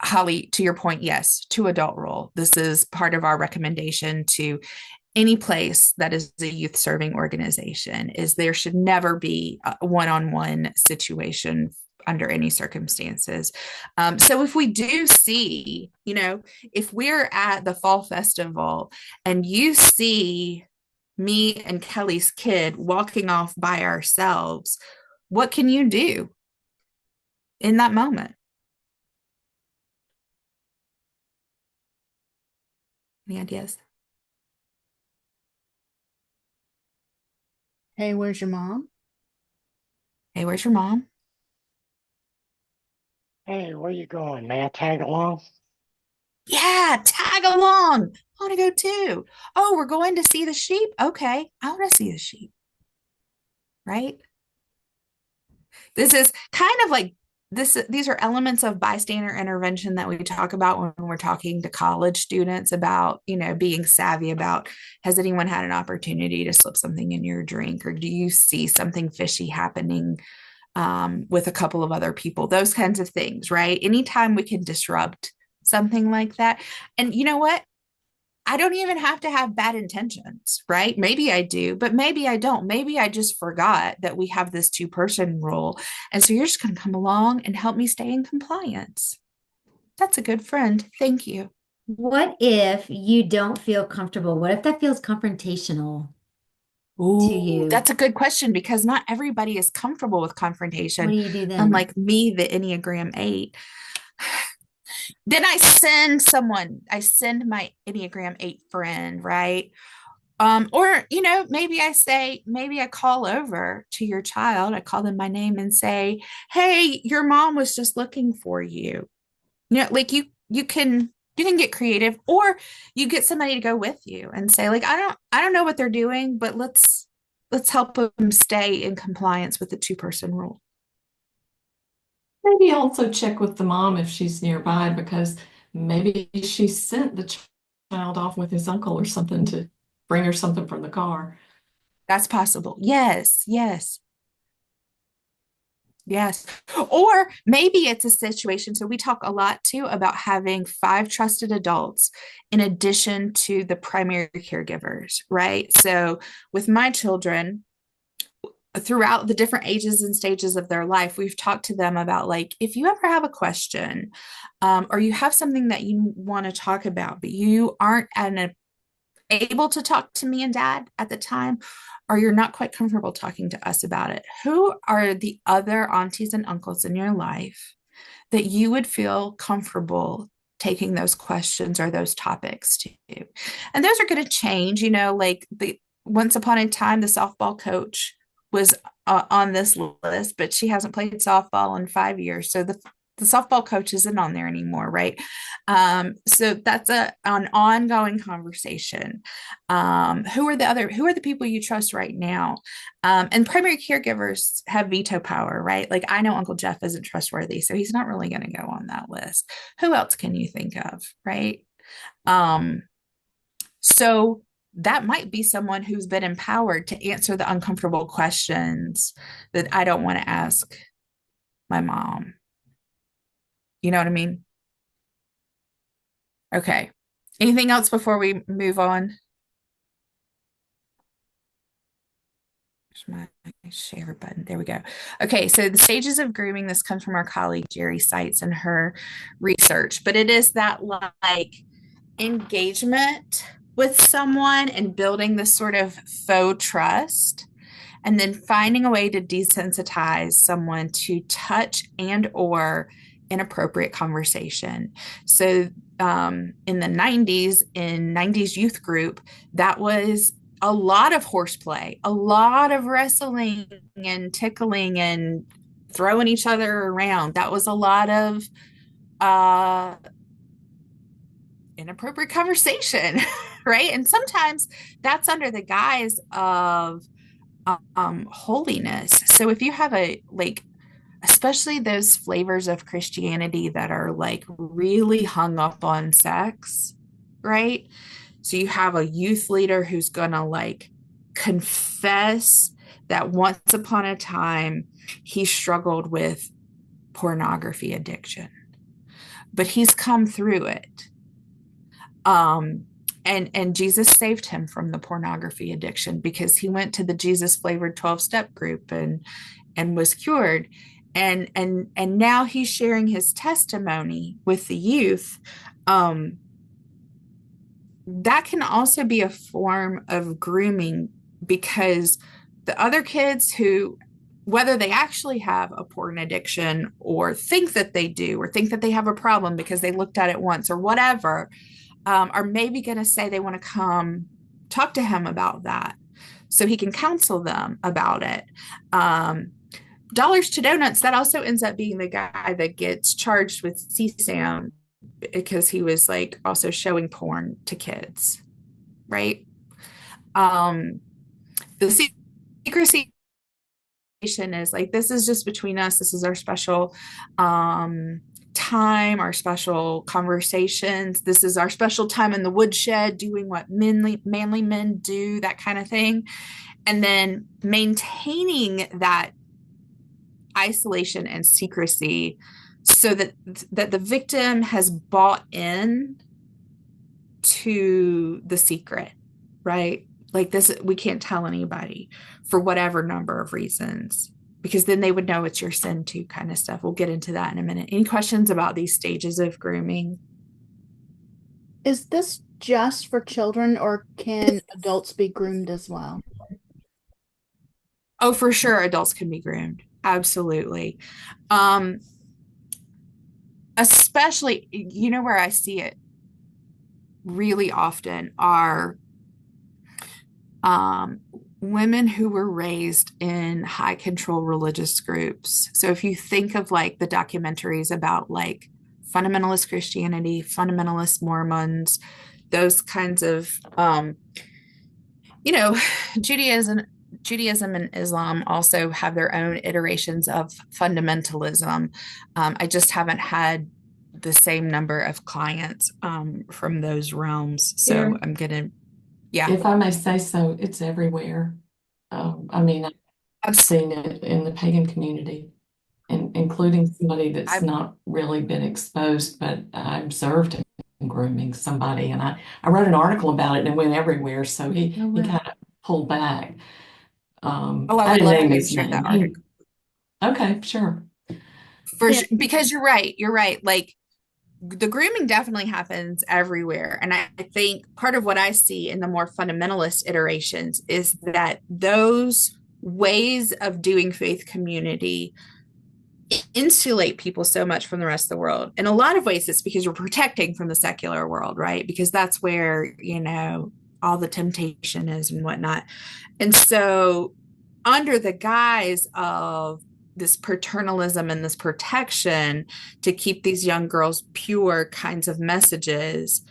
Holly, to your point, yes, to adult role. This is part of our recommendation to any place that is a youth serving organization is there should never be a one-on-one situation under any circumstances. So if we do see, you know, if we're at the fall festival and you see me and Kelly's kid walking off by ourselves, What can you do in that moment? Any ideas? Hey, where's your mom? Hey, where's your mom? Hey, where you going? May I tag along? Yeah, tag along. I want to go too. Oh, we're going to see the sheep. Okay, I want to see the sheep, right? This is kind of like these are elements of bystander intervention that we talk about when we're talking to college students about, being savvy about, has anyone had an opportunity to slip something in your drink, or do you see something fishy happening with a couple of other people, those kinds of things, right? Anytime we can disrupt something like that. And you know what? I don't even have to have bad intentions, right? Maybe I do, but maybe I don't. Maybe I just forgot that we have this two-person rule. And so you're just going to come along and help me stay in compliance. That's a good friend. Thank you. What if you don't feel comfortable? What if that feels confrontational to Ooh, you? that's a good question because not everybody is comfortable with What confrontation. do you do then? Unlike me, the Enneagram 8. Then I send my Enneagram 8 friend, right? Or, maybe I call over to your child, I call them by name and say, hey, your mom was just looking for you. Like you can get creative, or you get somebody to go with you and say, like, I don't know what they're doing, but let's help them stay in compliance with the two-person rule. Maybe also check with the mom if she's nearby, because maybe she sent the child off with his uncle or something to bring her something from the car. That's possible. Yes, yes. Yes. Or maybe it's a situation. So we talk a lot too about having 5 trusted adults in addition to the primary caregivers, right? So with my children, throughout the different ages and stages of their life, we've talked to them about, like, if you ever have a question, or you have something that you want to talk about, but you aren't able to talk to me and dad at the time, or you're not quite comfortable talking to us about it, who are the other aunties and uncles in your life that you would feel comfortable taking those questions or those topics to? And those are going to change, like the once upon a time, the softball coach was on this list, but she hasn't played softball in 5 years. So the softball coach isn't on there anymore, right? So that's an ongoing conversation. Who are the people you trust right now? And primary caregivers have veto power, right? Like, I know Uncle Jeff isn't trustworthy, so he's not really going to go on that list. Who else can you think of, right? So that might be someone who's been empowered to answer the uncomfortable questions that I don't want to ask my mom. You know what I mean? Okay. Anything else before we move on? There's my share button. There we go. Okay, so the stages of grooming, this comes from our colleague Jerry Seitz and her research, but it is that, like, engagement with someone and building this sort of faux trust, and then finding a way to desensitize someone to touch and or inappropriate conversation. So in the 90s, in 90s youth group, that was a lot of horseplay, a lot of wrestling and tickling and throwing each other around. That was a lot of inappropriate conversation, right? And sometimes that's under the guise of holiness. So if you have especially those flavors of Christianity that are like really hung up on sex, right? So you have a youth leader who's gonna like confess that once upon a time he struggled with pornography addiction, but he's come through it. And Jesus saved him from the pornography addiction because he went to the Jesus flavored 12-step group and was cured. And now he's sharing his testimony with the youth. That can also be a form of grooming, because the other kids who whether they actually have a porn addiction or think that they do or think that they have a problem because they looked at it once or whatever, are maybe going to say they want to come talk to him about that so he can counsel them about it. Dollars to Donuts, that also ends up being the guy that gets charged with CSAM because he was like also showing porn to kids, right? The secrecy is like, this is just between us. This is our special time, our special conversations. This is our special time in the woodshed, doing what manly men do, that kind of thing. And then maintaining that isolation and secrecy so that the victim has bought in to the secret, right? Like this, we can't tell anybody for whatever number of reasons, because then they would know it's your sin too, kind of stuff. We'll get into that in a minute. Any questions about these stages of grooming? Is this just for children, or can adults be groomed as well? Oh, for sure, adults can be groomed. Absolutely. Especially, you know, where I see it really often are women who were raised in high control religious groups. So if you think of like the documentaries about like fundamentalist Christianity, fundamentalist Mormons, those kinds of, you know, Judaism and Islam also have their own iterations of fundamentalism. I just haven't had the same number of clients from those realms. So Here, I'm gonna, yeah. if I may say so, it's everywhere. I mean, I've seen it in the pagan community, and including somebody that's not really been exposed, but I observed him grooming somebody, and I wrote an article about it and it went everywhere. So he kind of pulled back. Oh, I I would didn't love name for you to his share that name. article. Okay, sure. Because you're right. You're right. Like the grooming definitely happens everywhere. And I think part of what I see in the more fundamentalist iterations is that those ways of doing faith community insulate people so much from the rest of the world. In a lot of ways, it's because you're protecting from the secular world, right? Because that's where, you know, all the temptation is and whatnot. And so under the guise of this paternalism and this protection to keep these young girls pure kinds of messages,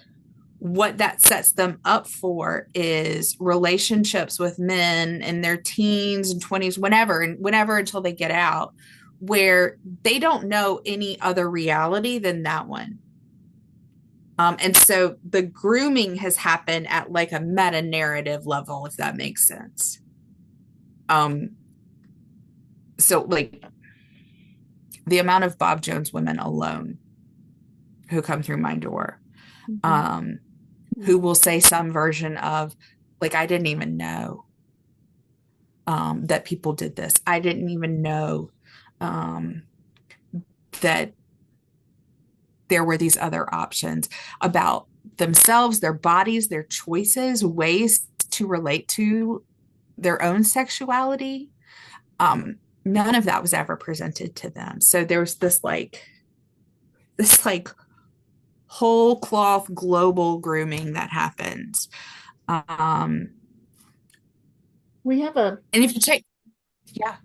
what that sets them up for is relationships with men in their teens and 20s, whenever until they get out, where they don't know any other reality than that one. And so the grooming has happened at like a meta narrative level, if that makes sense. So like the amount of Bob Jones women alone who come through my door, who will say some version of like, I didn't even know that people did this. I didn't even know that there were these other options about themselves, their bodies, their choices, ways to relate to their own sexuality. None of that was ever presented to them. So there's this whole cloth global grooming that happens. We have a, and if you check, yeah,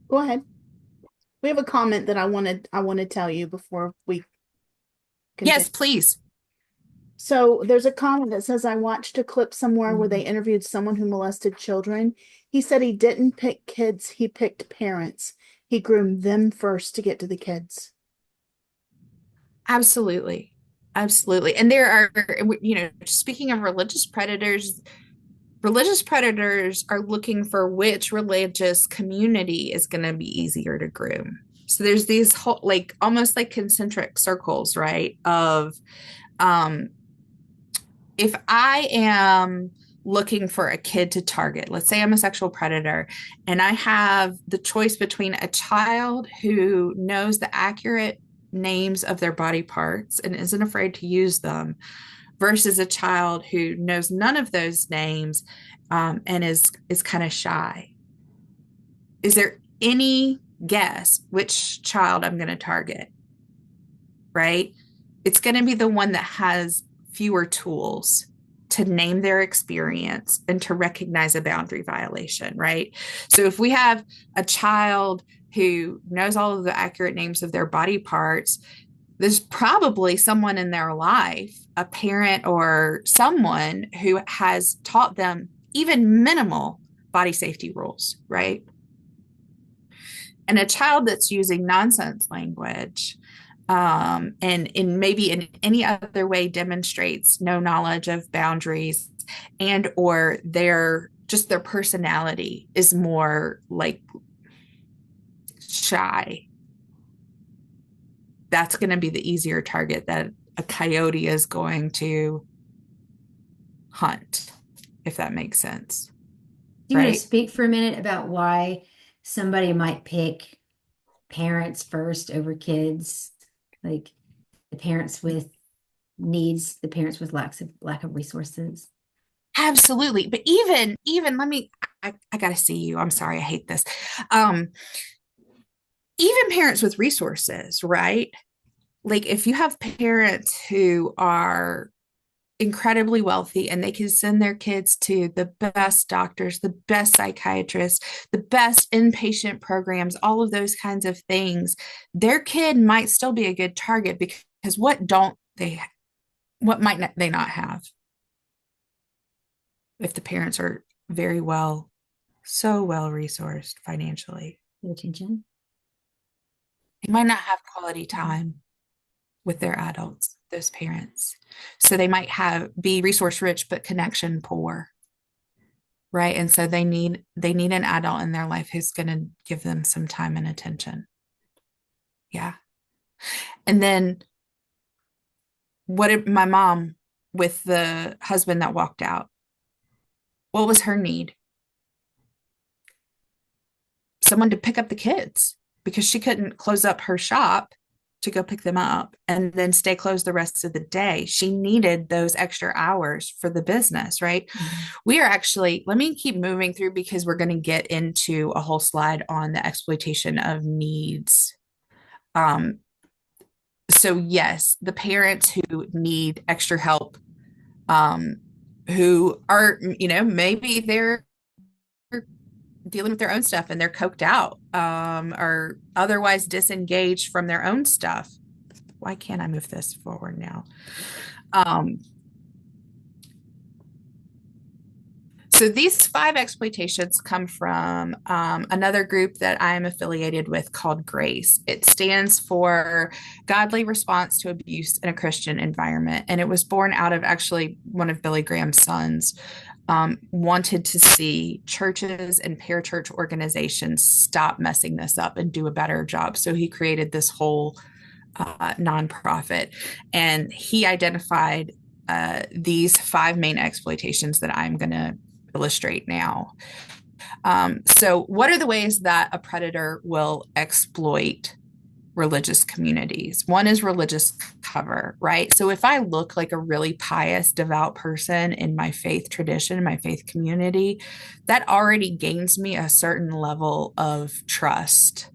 go ahead. We have a comment that I want to tell you before we continue. Yes, please. So there's a comment that says, I watched a clip somewhere where they interviewed someone who molested children. He said he didn't pick kids, he picked parents. He groomed them first to get to the kids. Absolutely. Absolutely. And there are, you know, speaking of religious predators are looking for which religious community is going to be easier to groom. So there's these whole, like, almost like concentric circles, right? Of, if I am looking for a kid to target, let's say I'm a sexual predator, and I have the choice between a child who knows the accurate names of their body parts and isn't afraid to use them versus a child who knows none of those names and is kind of shy. Is there any guess which child I'm going to target, right? It's going to be the one that has fewer tools to name their experience and to recognize a boundary violation, right? So if we have a child who knows all of the accurate names of their body parts, there's probably someone in their life, a parent or someone who has taught them even minimal body safety rules, right? And a child that's using nonsense language and in maybe in any other way demonstrates no knowledge of boundaries and or their personality is more like shy, that's going to be the easier target that a coyote is going to hunt, if that makes sense. Do you want to speak for a minute about why somebody might pick parents first over kids? Like the parents with needs, the parents with lack of resources. Absolutely. But even let me, I gotta see you. I'm sorry, I hate this. Even parents with resources, right? Like if you have parents who are incredibly wealthy and they can send their kids to the best doctors, the best psychiatrists, the best inpatient programs, all of those kinds of things, their kid might still be a good target because what might not, they not have if the parents are very so well resourced financially. Attention. They might not have quality time with their adults, those parents. So they might be resource rich but connection poor. Right. And so they need an adult in their life who's going to give them some time and attention. Yeah. And then my mom with the husband that walked out, what was her need? Someone to pick up the kids because she couldn't close up her shop to go pick them up and then stay closed the rest of the day. She needed those extra hours for the business, right? Mm-hmm. We are actually, let me keep moving through because we're going to get into a whole slide on the exploitation of needs. So yes, the parents who need extra help, who are, maybe they're dealing with their own stuff and they're coked out, or otherwise disengaged from their own stuff. Why can't I move this forward now? So these 5 exploitations come from another group that I am affiliated with called GRACE. It stands for Godly Response to Abuse in a Christian Environment. And it was born out of actually one of Billy Graham's sons wanted to see churches and parachurch organizations stop messing this up and do a better job. So he created this whole nonprofit, and he identified these 5 main exploitations that I'm going to illustrate now. So what are the ways that a predator will exploit religious communities? One is religious cover, right? So if I look like a really pious, devout person in my faith tradition, my faith community, that already gains me a certain level of trust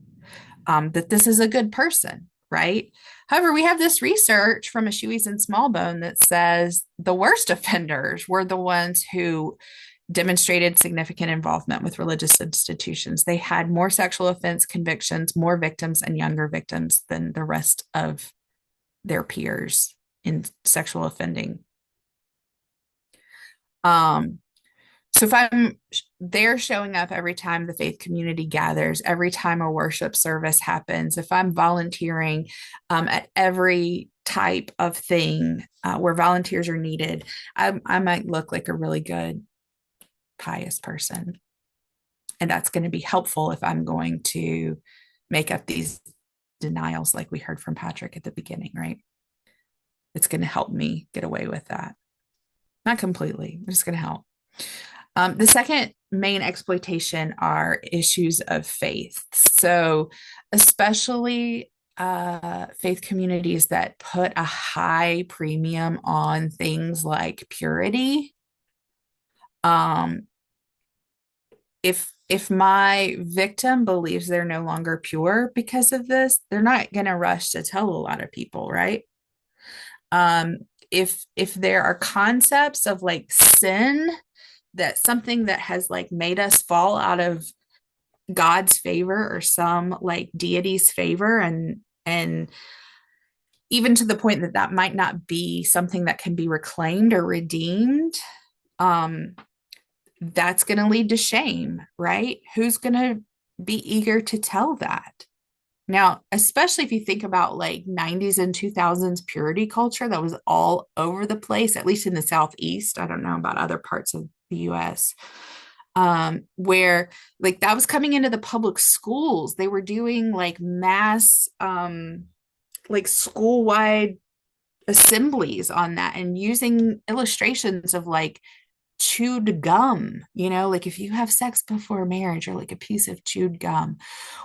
that this is a good person, right? However, we have this research from a Shoeys and Smallbone that says the worst offenders were the ones who demonstrated significant involvement with religious institutions. They had more sexual offense convictions, more victims, and younger victims than the rest of their peers in sexual offending. So if they're showing up every time the faith community gathers, every time a worship service happens, if I'm volunteering at every type of thing where volunteers are needed, I might look like a really good pious person. And that's going to be helpful if I'm going to make up these denials like we heard from Patrick at the beginning, right? It's going to help me get away with that. Not completely, but it's going to help. The second main exploitation are issues of faith. So especially faith communities that put a high premium on things like purity. If if my victim believes they're no longer pure because of this, they're not going to rush to tell a lot of people, right? Um, if there are concepts of like sin, that something that has like made us fall out of God's favor or some like deity's favor, and even to the point that that might not be something that can be reclaimed or redeemed, um, that's going to lead to shame, right? Who's going to be eager to tell that? Now, especially if you think about like 90s and 2000s purity culture that was all over the place, at least in the Southeast. I don't know about other parts of the US, where like that was coming into the public schools. They were doing like mass, like school-wide assemblies on that and using illustrations of like chewed gum, like if you have sex before marriage, or like a piece of chewed gum.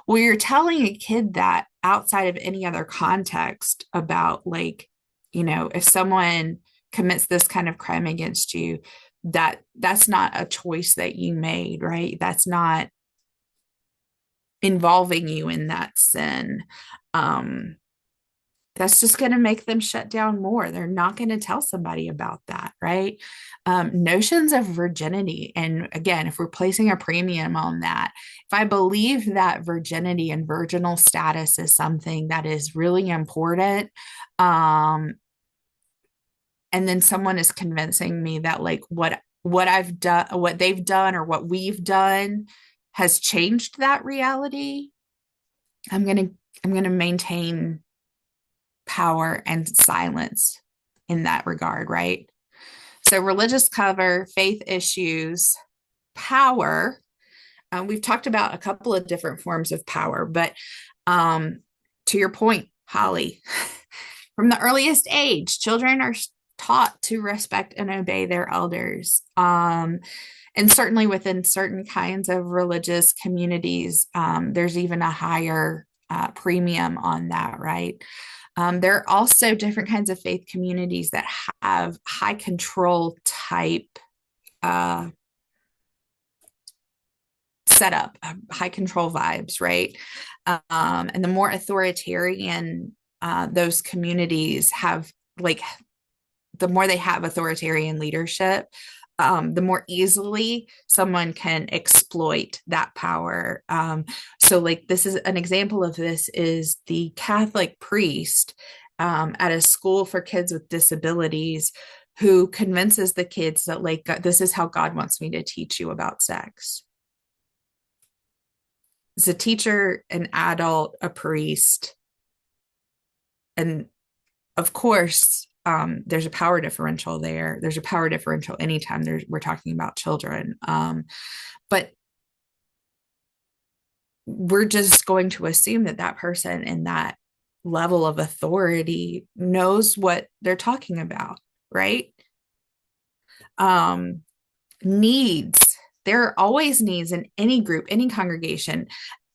Well, you're telling a kid that outside of any other context about like, if someone commits this kind of crime against you, that's not a choice that you made, right? That's not involving you in that sin. Um, that's just going to make them shut down more. They're not going to tell somebody about that, right? Notions of virginity. And again, if we're placing a premium on that, if I believe that virginity and virginal status is something that is really important, and then someone is convincing me that like what I've done, what they've done, or what we've done has changed that reality, I'm gonna maintain power and silence in that regard, right? So religious cover, faith issues, power. We've talked about a couple of different forms of power, but to your point, Holly, from the earliest age, children are taught to respect and obey their elders. And certainly within certain kinds of religious communities, there's even a higher premium on that, right? There are also different kinds of faith communities that have high control type setup, high control vibes, right? And the more authoritarian those communities have, like, the more they have authoritarian leadership, the more easily someone can exploit that power. So like this is an example of this is the Catholic priest at a school for kids with disabilities who convinces the kids that like, this is how God wants me to teach you about sex. It's a teacher, an adult, a priest. And of course, there's a power differential there. There's a power differential anytime we're talking about children. But we're just going to assume that that person in that level of authority knows what they're talking about, right? Needs. There are always needs in any group, any congregation.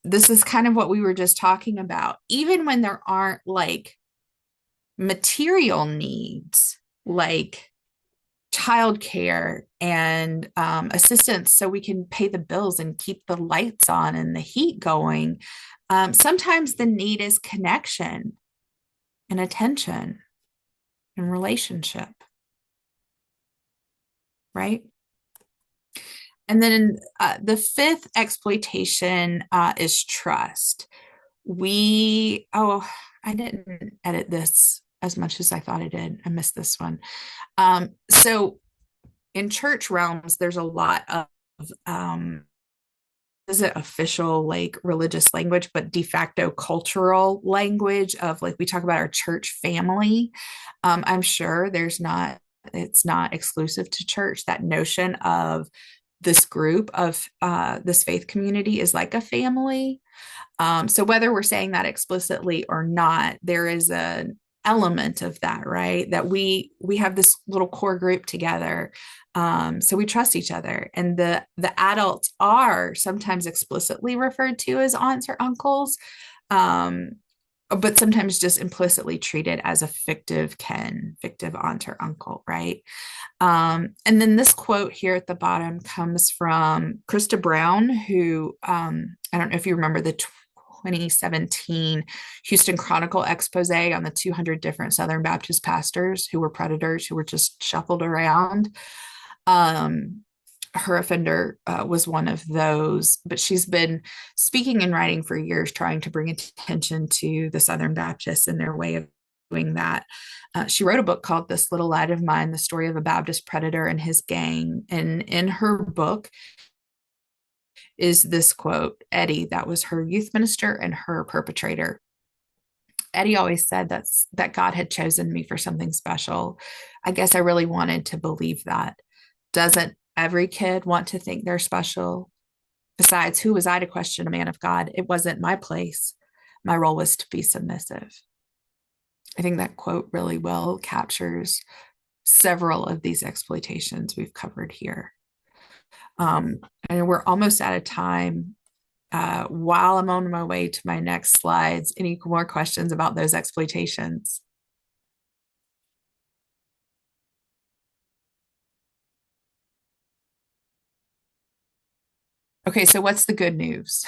This is kind of what we were just talking about. Even when there aren't like material needs like childcare and assistance so we can pay the bills and keep the lights on and the heat going. Sometimes the need is connection and attention and relationship, right? And then the fifth exploitation is trust. I didn't edit this as much as I thought I did. I missed this one. So in church realms, there's a lot of is it official like religious language, but de facto cultural language of like we talk about our church family. I'm sure it's not exclusive to church. That notion of this group of this faith community is like a family. So whether we're saying that explicitly or not, there is an element of that, right? That we have this little core group together. So we trust each other. And the adults are sometimes explicitly referred to as aunts or uncles. but sometimes just implicitly treated as a fictive kin, fictive aunt or uncle, right? And then this quote here at the bottom comes from Krista Brown, who I don't know if you remember the 2017 Houston Chronicle expose on the 200 different Southern Baptist pastors who were predators who were just shuffled around. Her offender was one of those, but she's been speaking and writing for years, trying to bring attention to the Southern Baptists and their way of doing that. She wrote a book called This Little Light of Mine, the story of a Baptist predator and his gang. And in her book is this quote: Eddie, that was her youth minister and her perpetrator. Eddie always said that God had chosen me for something special. I guess I really wanted to believe that. Doesn't every kid want to think they're special? Besides, who was I to question a man of God? It wasn't my place. My role was to be submissive. I think that quote really well captures several of these exploitations we've covered here. And we're almost out of time. While I'm on my way to my next slides, any more questions about those exploitations? Okay, so what's the good news?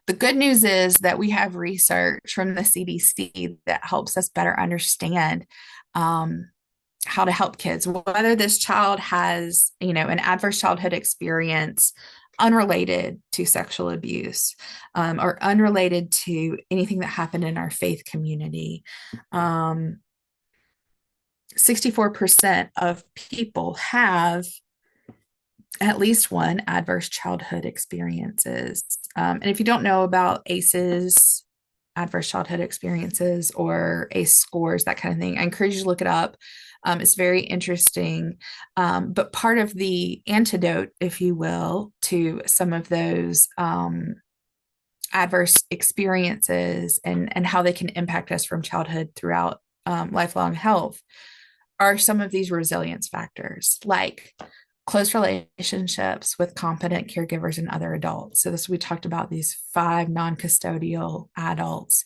The good news is that we have research from the CDC that helps us better understand how to help kids, whether this child has, an adverse childhood experience unrelated to sexual abuse, or unrelated to anything that happened in our faith community. 64% of people have at least one adverse childhood experiences. And if you don't know about ACEs, adverse childhood experiences, or ACE scores, that kind of thing, I encourage you to look it up. It's very interesting. But part of the antidote, if you will, to some of those adverse experiences and how they can impact us from childhood throughout lifelong health are some of these resilience factors, like close relationships with competent caregivers and other adults. So we talked about these 5 non-custodial adults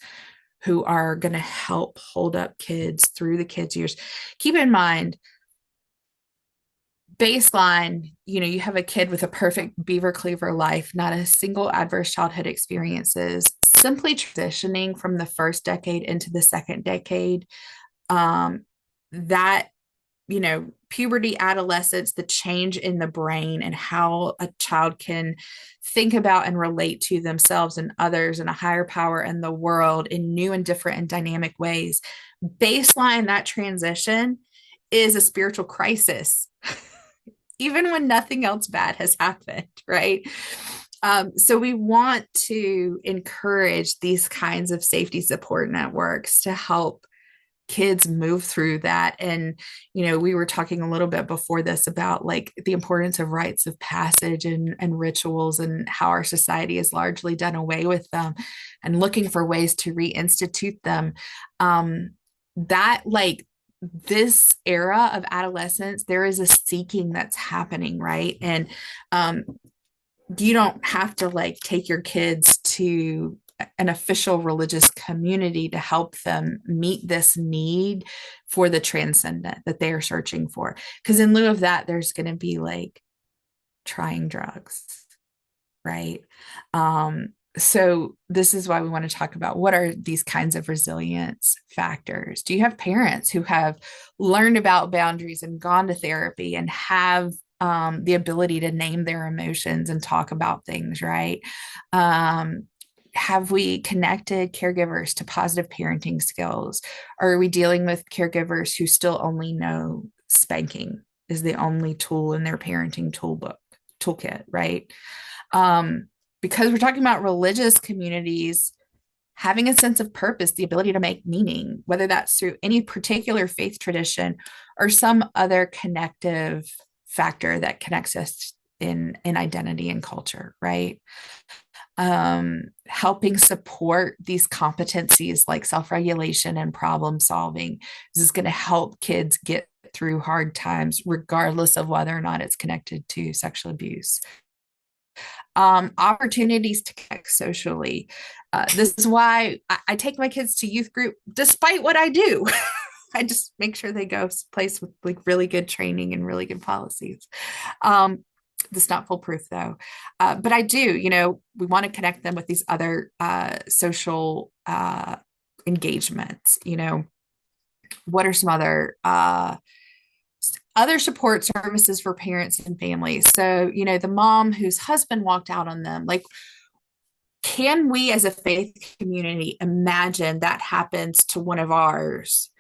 who are going to help hold up kids through the kids' years. Keep in mind, baseline, you have a kid with a perfect beaver cleaver life, not a single adverse childhood experiences, simply transitioning from the first decade into the second decade. That puberty, adolescence, the change in the brain and how a child can think about and relate to themselves and others and a higher power and the world in new and different and dynamic ways. Baseline, that transition is a spiritual crisis, even when nothing else bad has happened, right? So we want to encourage these kinds of safety support networks to help kids move through that. And we were talking a little bit before this about like the importance of rites of passage and rituals and how our society has largely done away with them and looking for ways to reinstitute them. That like this era of adolescence, there is a seeking that's happening, right? And you don't have to like take your kids to an official religious community to help them meet this need for the transcendent that they are searching for. Because in lieu of that, there's going to be like trying drugs, right? So this is why we want to talk about what are these kinds of resilience factors. Do you have parents who have learned about boundaries and gone to therapy and have the ability to name their emotions and talk about things, right? Have we connected caregivers to positive parenting skills? Or are we dealing with caregivers who still only know spanking is the only tool in their parenting toolkit, right? Because we're talking about religious communities, having a sense of purpose, the ability to make meaning, whether that's through any particular faith tradition or some other connective factor that connects us in identity and culture, right? Helping support these competencies like self-regulation and problem solving. This is going to help kids get through hard times, regardless of whether or not it's connected to sexual abuse. Opportunities to connect socially. This is why I take my kids to youth group despite what I do. I just make sure they go place with like really good training and really good policies. That's not foolproof though. But I do, we want to connect them with these other social engagements. What are some other support services for parents and families? So, the mom whose husband walked out on them, like, can we as a faith community imagine that happens to one of ours?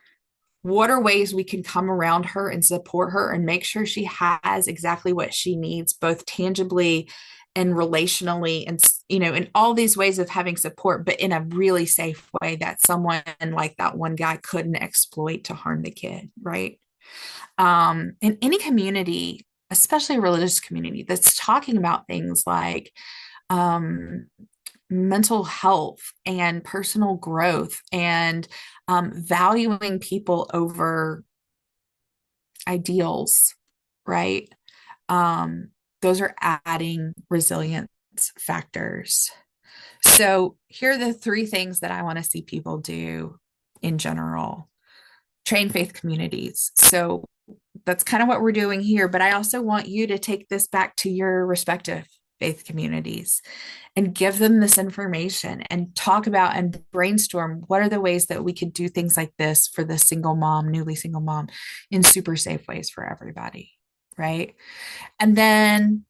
What are ways we can come around her and support her and make sure she has exactly what she needs, both tangibly and relationally, and in all these ways of having support, but in a really safe way that someone like that one guy couldn't exploit to harm the kid, right? In any community, especially a religious community, that's talking about things like um, mental health and personal growth and valuing people over ideals, right? Those are adding resilience factors. So, here are the three things that I want to see people do in general. Train faith communities. So, that's kind of what we're doing here. But I also want you to take this back to your respective faith communities and give them this information and talk about and brainstorm what are the ways that we could do things like this for the single mom, newly single mom, in super safe ways for everybody. Right. And then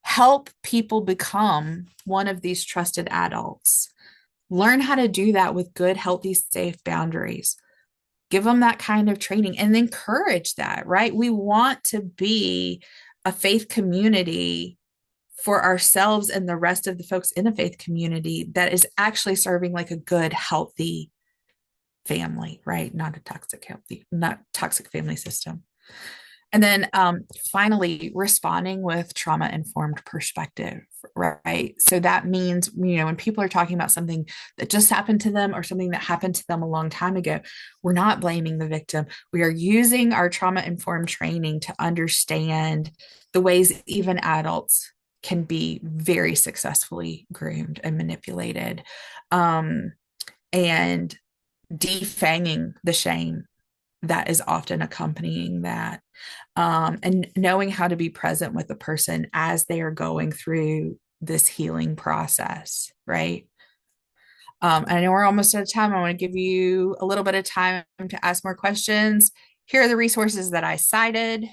help people become one of these trusted adults. Learn how to do that with good, healthy, safe boundaries. Give them that kind of training and encourage that, right? We want to be a faith community for ourselves and the rest of the folks in a faith community that is actually serving like a good, healthy family, right? Not toxic family system. And then finally, responding with trauma-informed perspective, right? So that means, when people are talking about something that just happened to them or something that happened to them a long time ago, we're not blaming the victim. We are using our trauma-informed training to understand the ways even adults can be very successfully groomed and manipulated, and defanging the shame that is often accompanying that, and knowing how to be present with the person as they are going through this healing process, right? I know we're almost out of time. I want to give you a little bit of time to ask more questions. Here are the resources that I cited.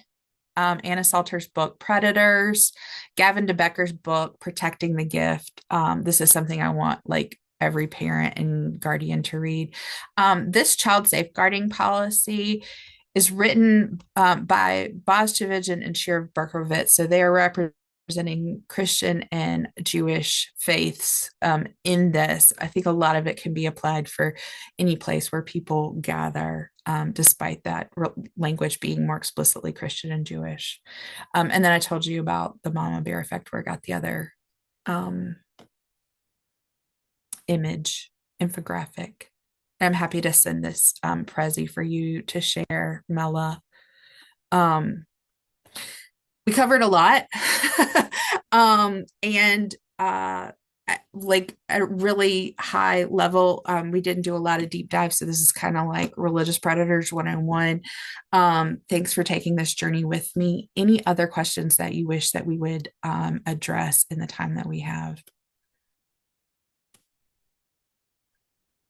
Anna Salter's book, Predators, Gavin DeBecker's book, Protecting the Gift. This is something I want like every parent and guardian to read. This child safeguarding policy is written by Bozjevich and Shir Berkovitz. So they are representing Christian and Jewish faiths in this. I think a lot of it can be applied for any place where people gather, despite that language being more explicitly Christian and Jewish. And then I told you about the Mama Bear effect, where I got the other image infographic. I'm happy to send this Prezi for you to share, Mela. We covered a lot. And like at a really high level, we didn't do a lot of deep dives. So this is kind of like Religious Predators 101. Thanks for taking this journey with me. Any other questions that you wish that we would address in the time that we have?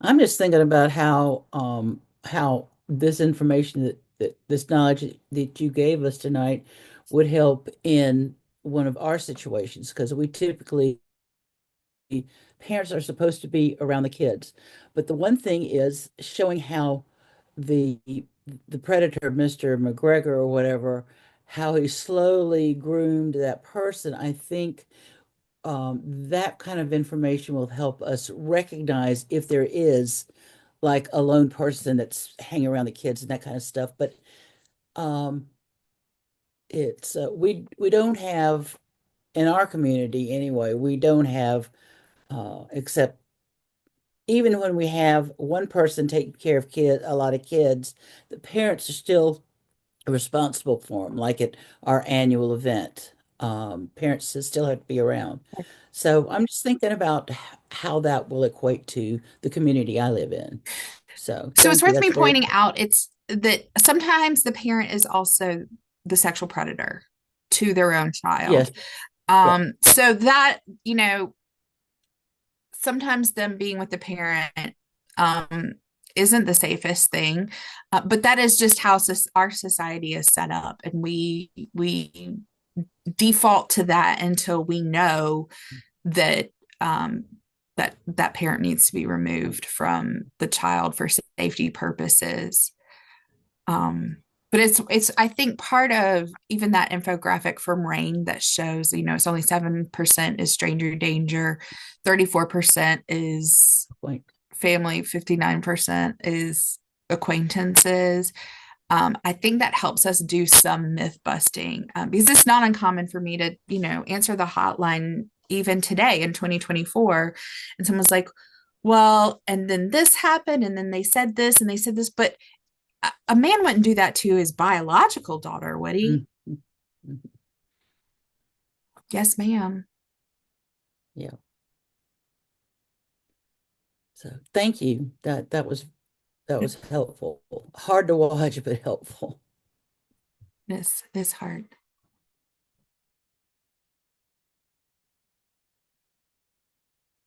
I'm just thinking about how this information that this knowledge that you gave us tonight would help in one of our situations, because we typically, parents are supposed to be around the kids. But the one thing is showing how the predator, Mr. McGregor or whatever, how he slowly groomed that person. I think that kind of information will help us recognize if there is like a lone person that's hanging around the kids and that kind of stuff. But it's we don't have, in our community anyway, we don't have except even when we have one person taking care of a lot of kids, the parents are still responsible for them, like at our annual event. parents still have to be around. So I'm just thinking about how that will equate to the community I live in. So So it's thank you. worth me That's very, pointing out it's that sometimes the parent is also the sexual predator to their own child. yes, yeah. So that, sometimes them being with the parent um, isn't the safest thing, but that is just how our society is set up, and we default to that until we know that that parent needs to be removed from the child for safety purposes. Um, but it's I think part of even that infographic from Rain that shows, it's only 7% is stranger danger, 34% is Point. family, 59% is acquaintances. I think that helps us do some myth busting, because it's not uncommon for me to, answer the hotline even today in 2024, and someone's like, well, and then this happened, and then they said this, and they said this, but a man wouldn't do that to his biological daughter, would he? Mm-hmm. Yes, ma'am. Yeah. So thank you. That was helpful. Hard to watch, but helpful. This hard.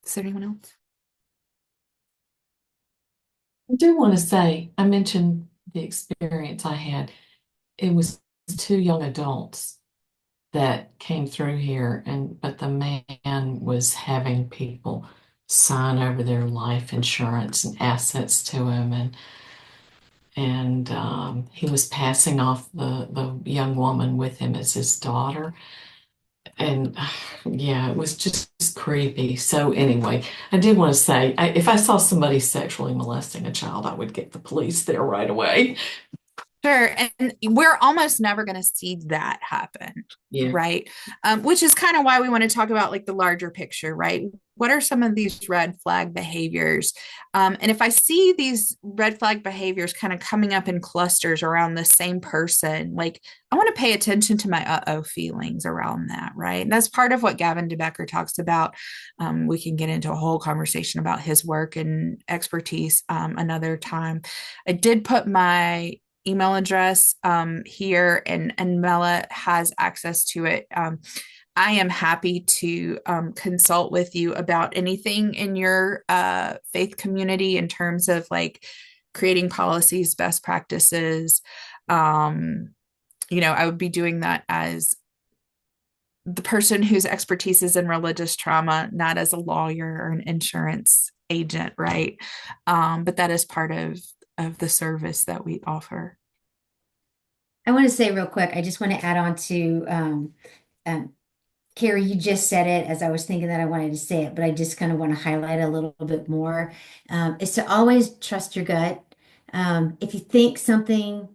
Is there anyone else? I do want to say, I mentioned the experience I had. It was two young adults that came through here, but the man was having people sign over their life insurance and assets to him, and he was passing off the young woman with him as his daughter. And yeah, it was just creepy. So anyway, I did want to say, if I saw somebody sexually molesting a child, I would get the police there right away. Sure. And we're almost never going to see that happen. Yeah. Right. Which is kind of why we want to talk about like the larger picture, right? What are some of these red flag behaviors? And if I see these red flag behaviors kind of coming up in clusters around the same person, like I want to pay attention to my uh-oh feelings around that, right? And that's part of what Gavin DeBecker talks about. We can get into a whole conversation about his work and expertise another time. I did put my email address here, and Mela has access to it. I am happy to consult with you about anything in your faith community in terms of like creating policies, best practices. I would be doing that as the person whose expertise is in religious trauma, not as a lawyer or an insurance agent, right? But that is part of the service that we offer. I want to say real quick, I just want to add on to Carrie, you just said it as I was thinking that I wanted to say it, but I just kind of want to highlight a little bit more, is to always trust your gut. If you think something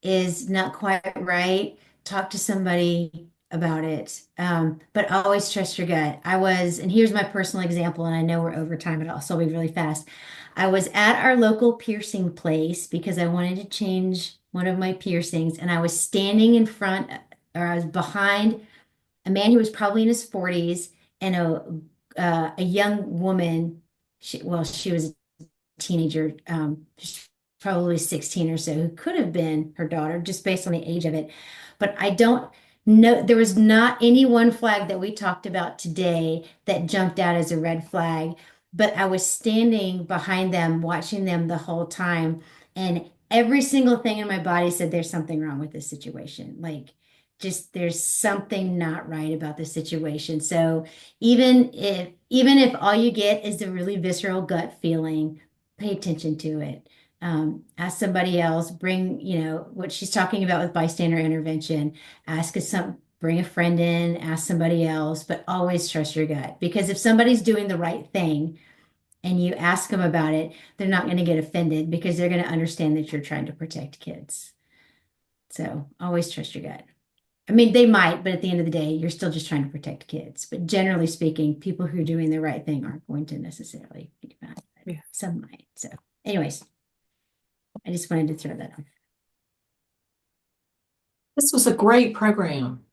is not quite right, talk to somebody about it. But always trust your gut. And here's my personal example, and I know we're over time, but I'll be really fast. I was at our local piercing place because I wanted to change one of my piercings, and I was standing in front, or I was behind a man who was probably in his 40s and a young woman. She was a teenager, probably 16 or so, who could have been her daughter just based on the age of it. But I don't know, there was not any one flag that we talked about today that jumped out as a red flag. But I was standing behind them, watching them the whole time, and every single thing in my body said there's something wrong with this situation. Like, just there's something not right about the situation. So even if all you get is a really visceral gut feeling, pay attention to it. Ask somebody else, bring, what she's talking about with bystander intervention, bring a friend in, ask somebody else, but always trust your gut. Because if somebody's doing the right thing and you ask them about it, they're not going to get offended because they're going to understand that you're trying to protect kids. So always trust your gut. I mean, they might, but at the end of the day, you're still just trying to protect kids. But generally speaking, people who are doing the right thing aren't going to necessarily think about it. Yeah. Some might. So anyways, I just wanted to throw that on. This was a great program.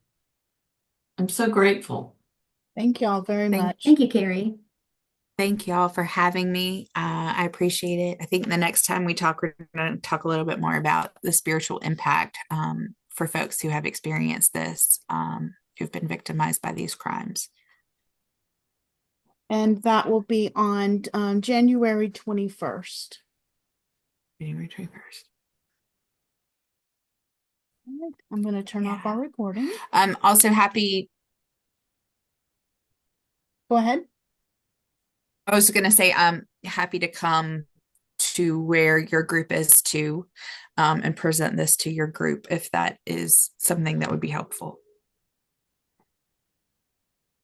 I'm so grateful. Thank y'all very much. Thank you, Carrie. Thank y'all for having me. I appreciate it. I think the next time we talk, we're going to talk a little bit more about the spiritual impact for folks who have experienced this, who've been victimized by these crimes. And that will be on January 21st. January 21st. All right, I'm going to turn off our recording. I'm also happy. Go ahead. I was going to say, I'm happy to come to where your group is too, and present this to your group if that is something that would be helpful.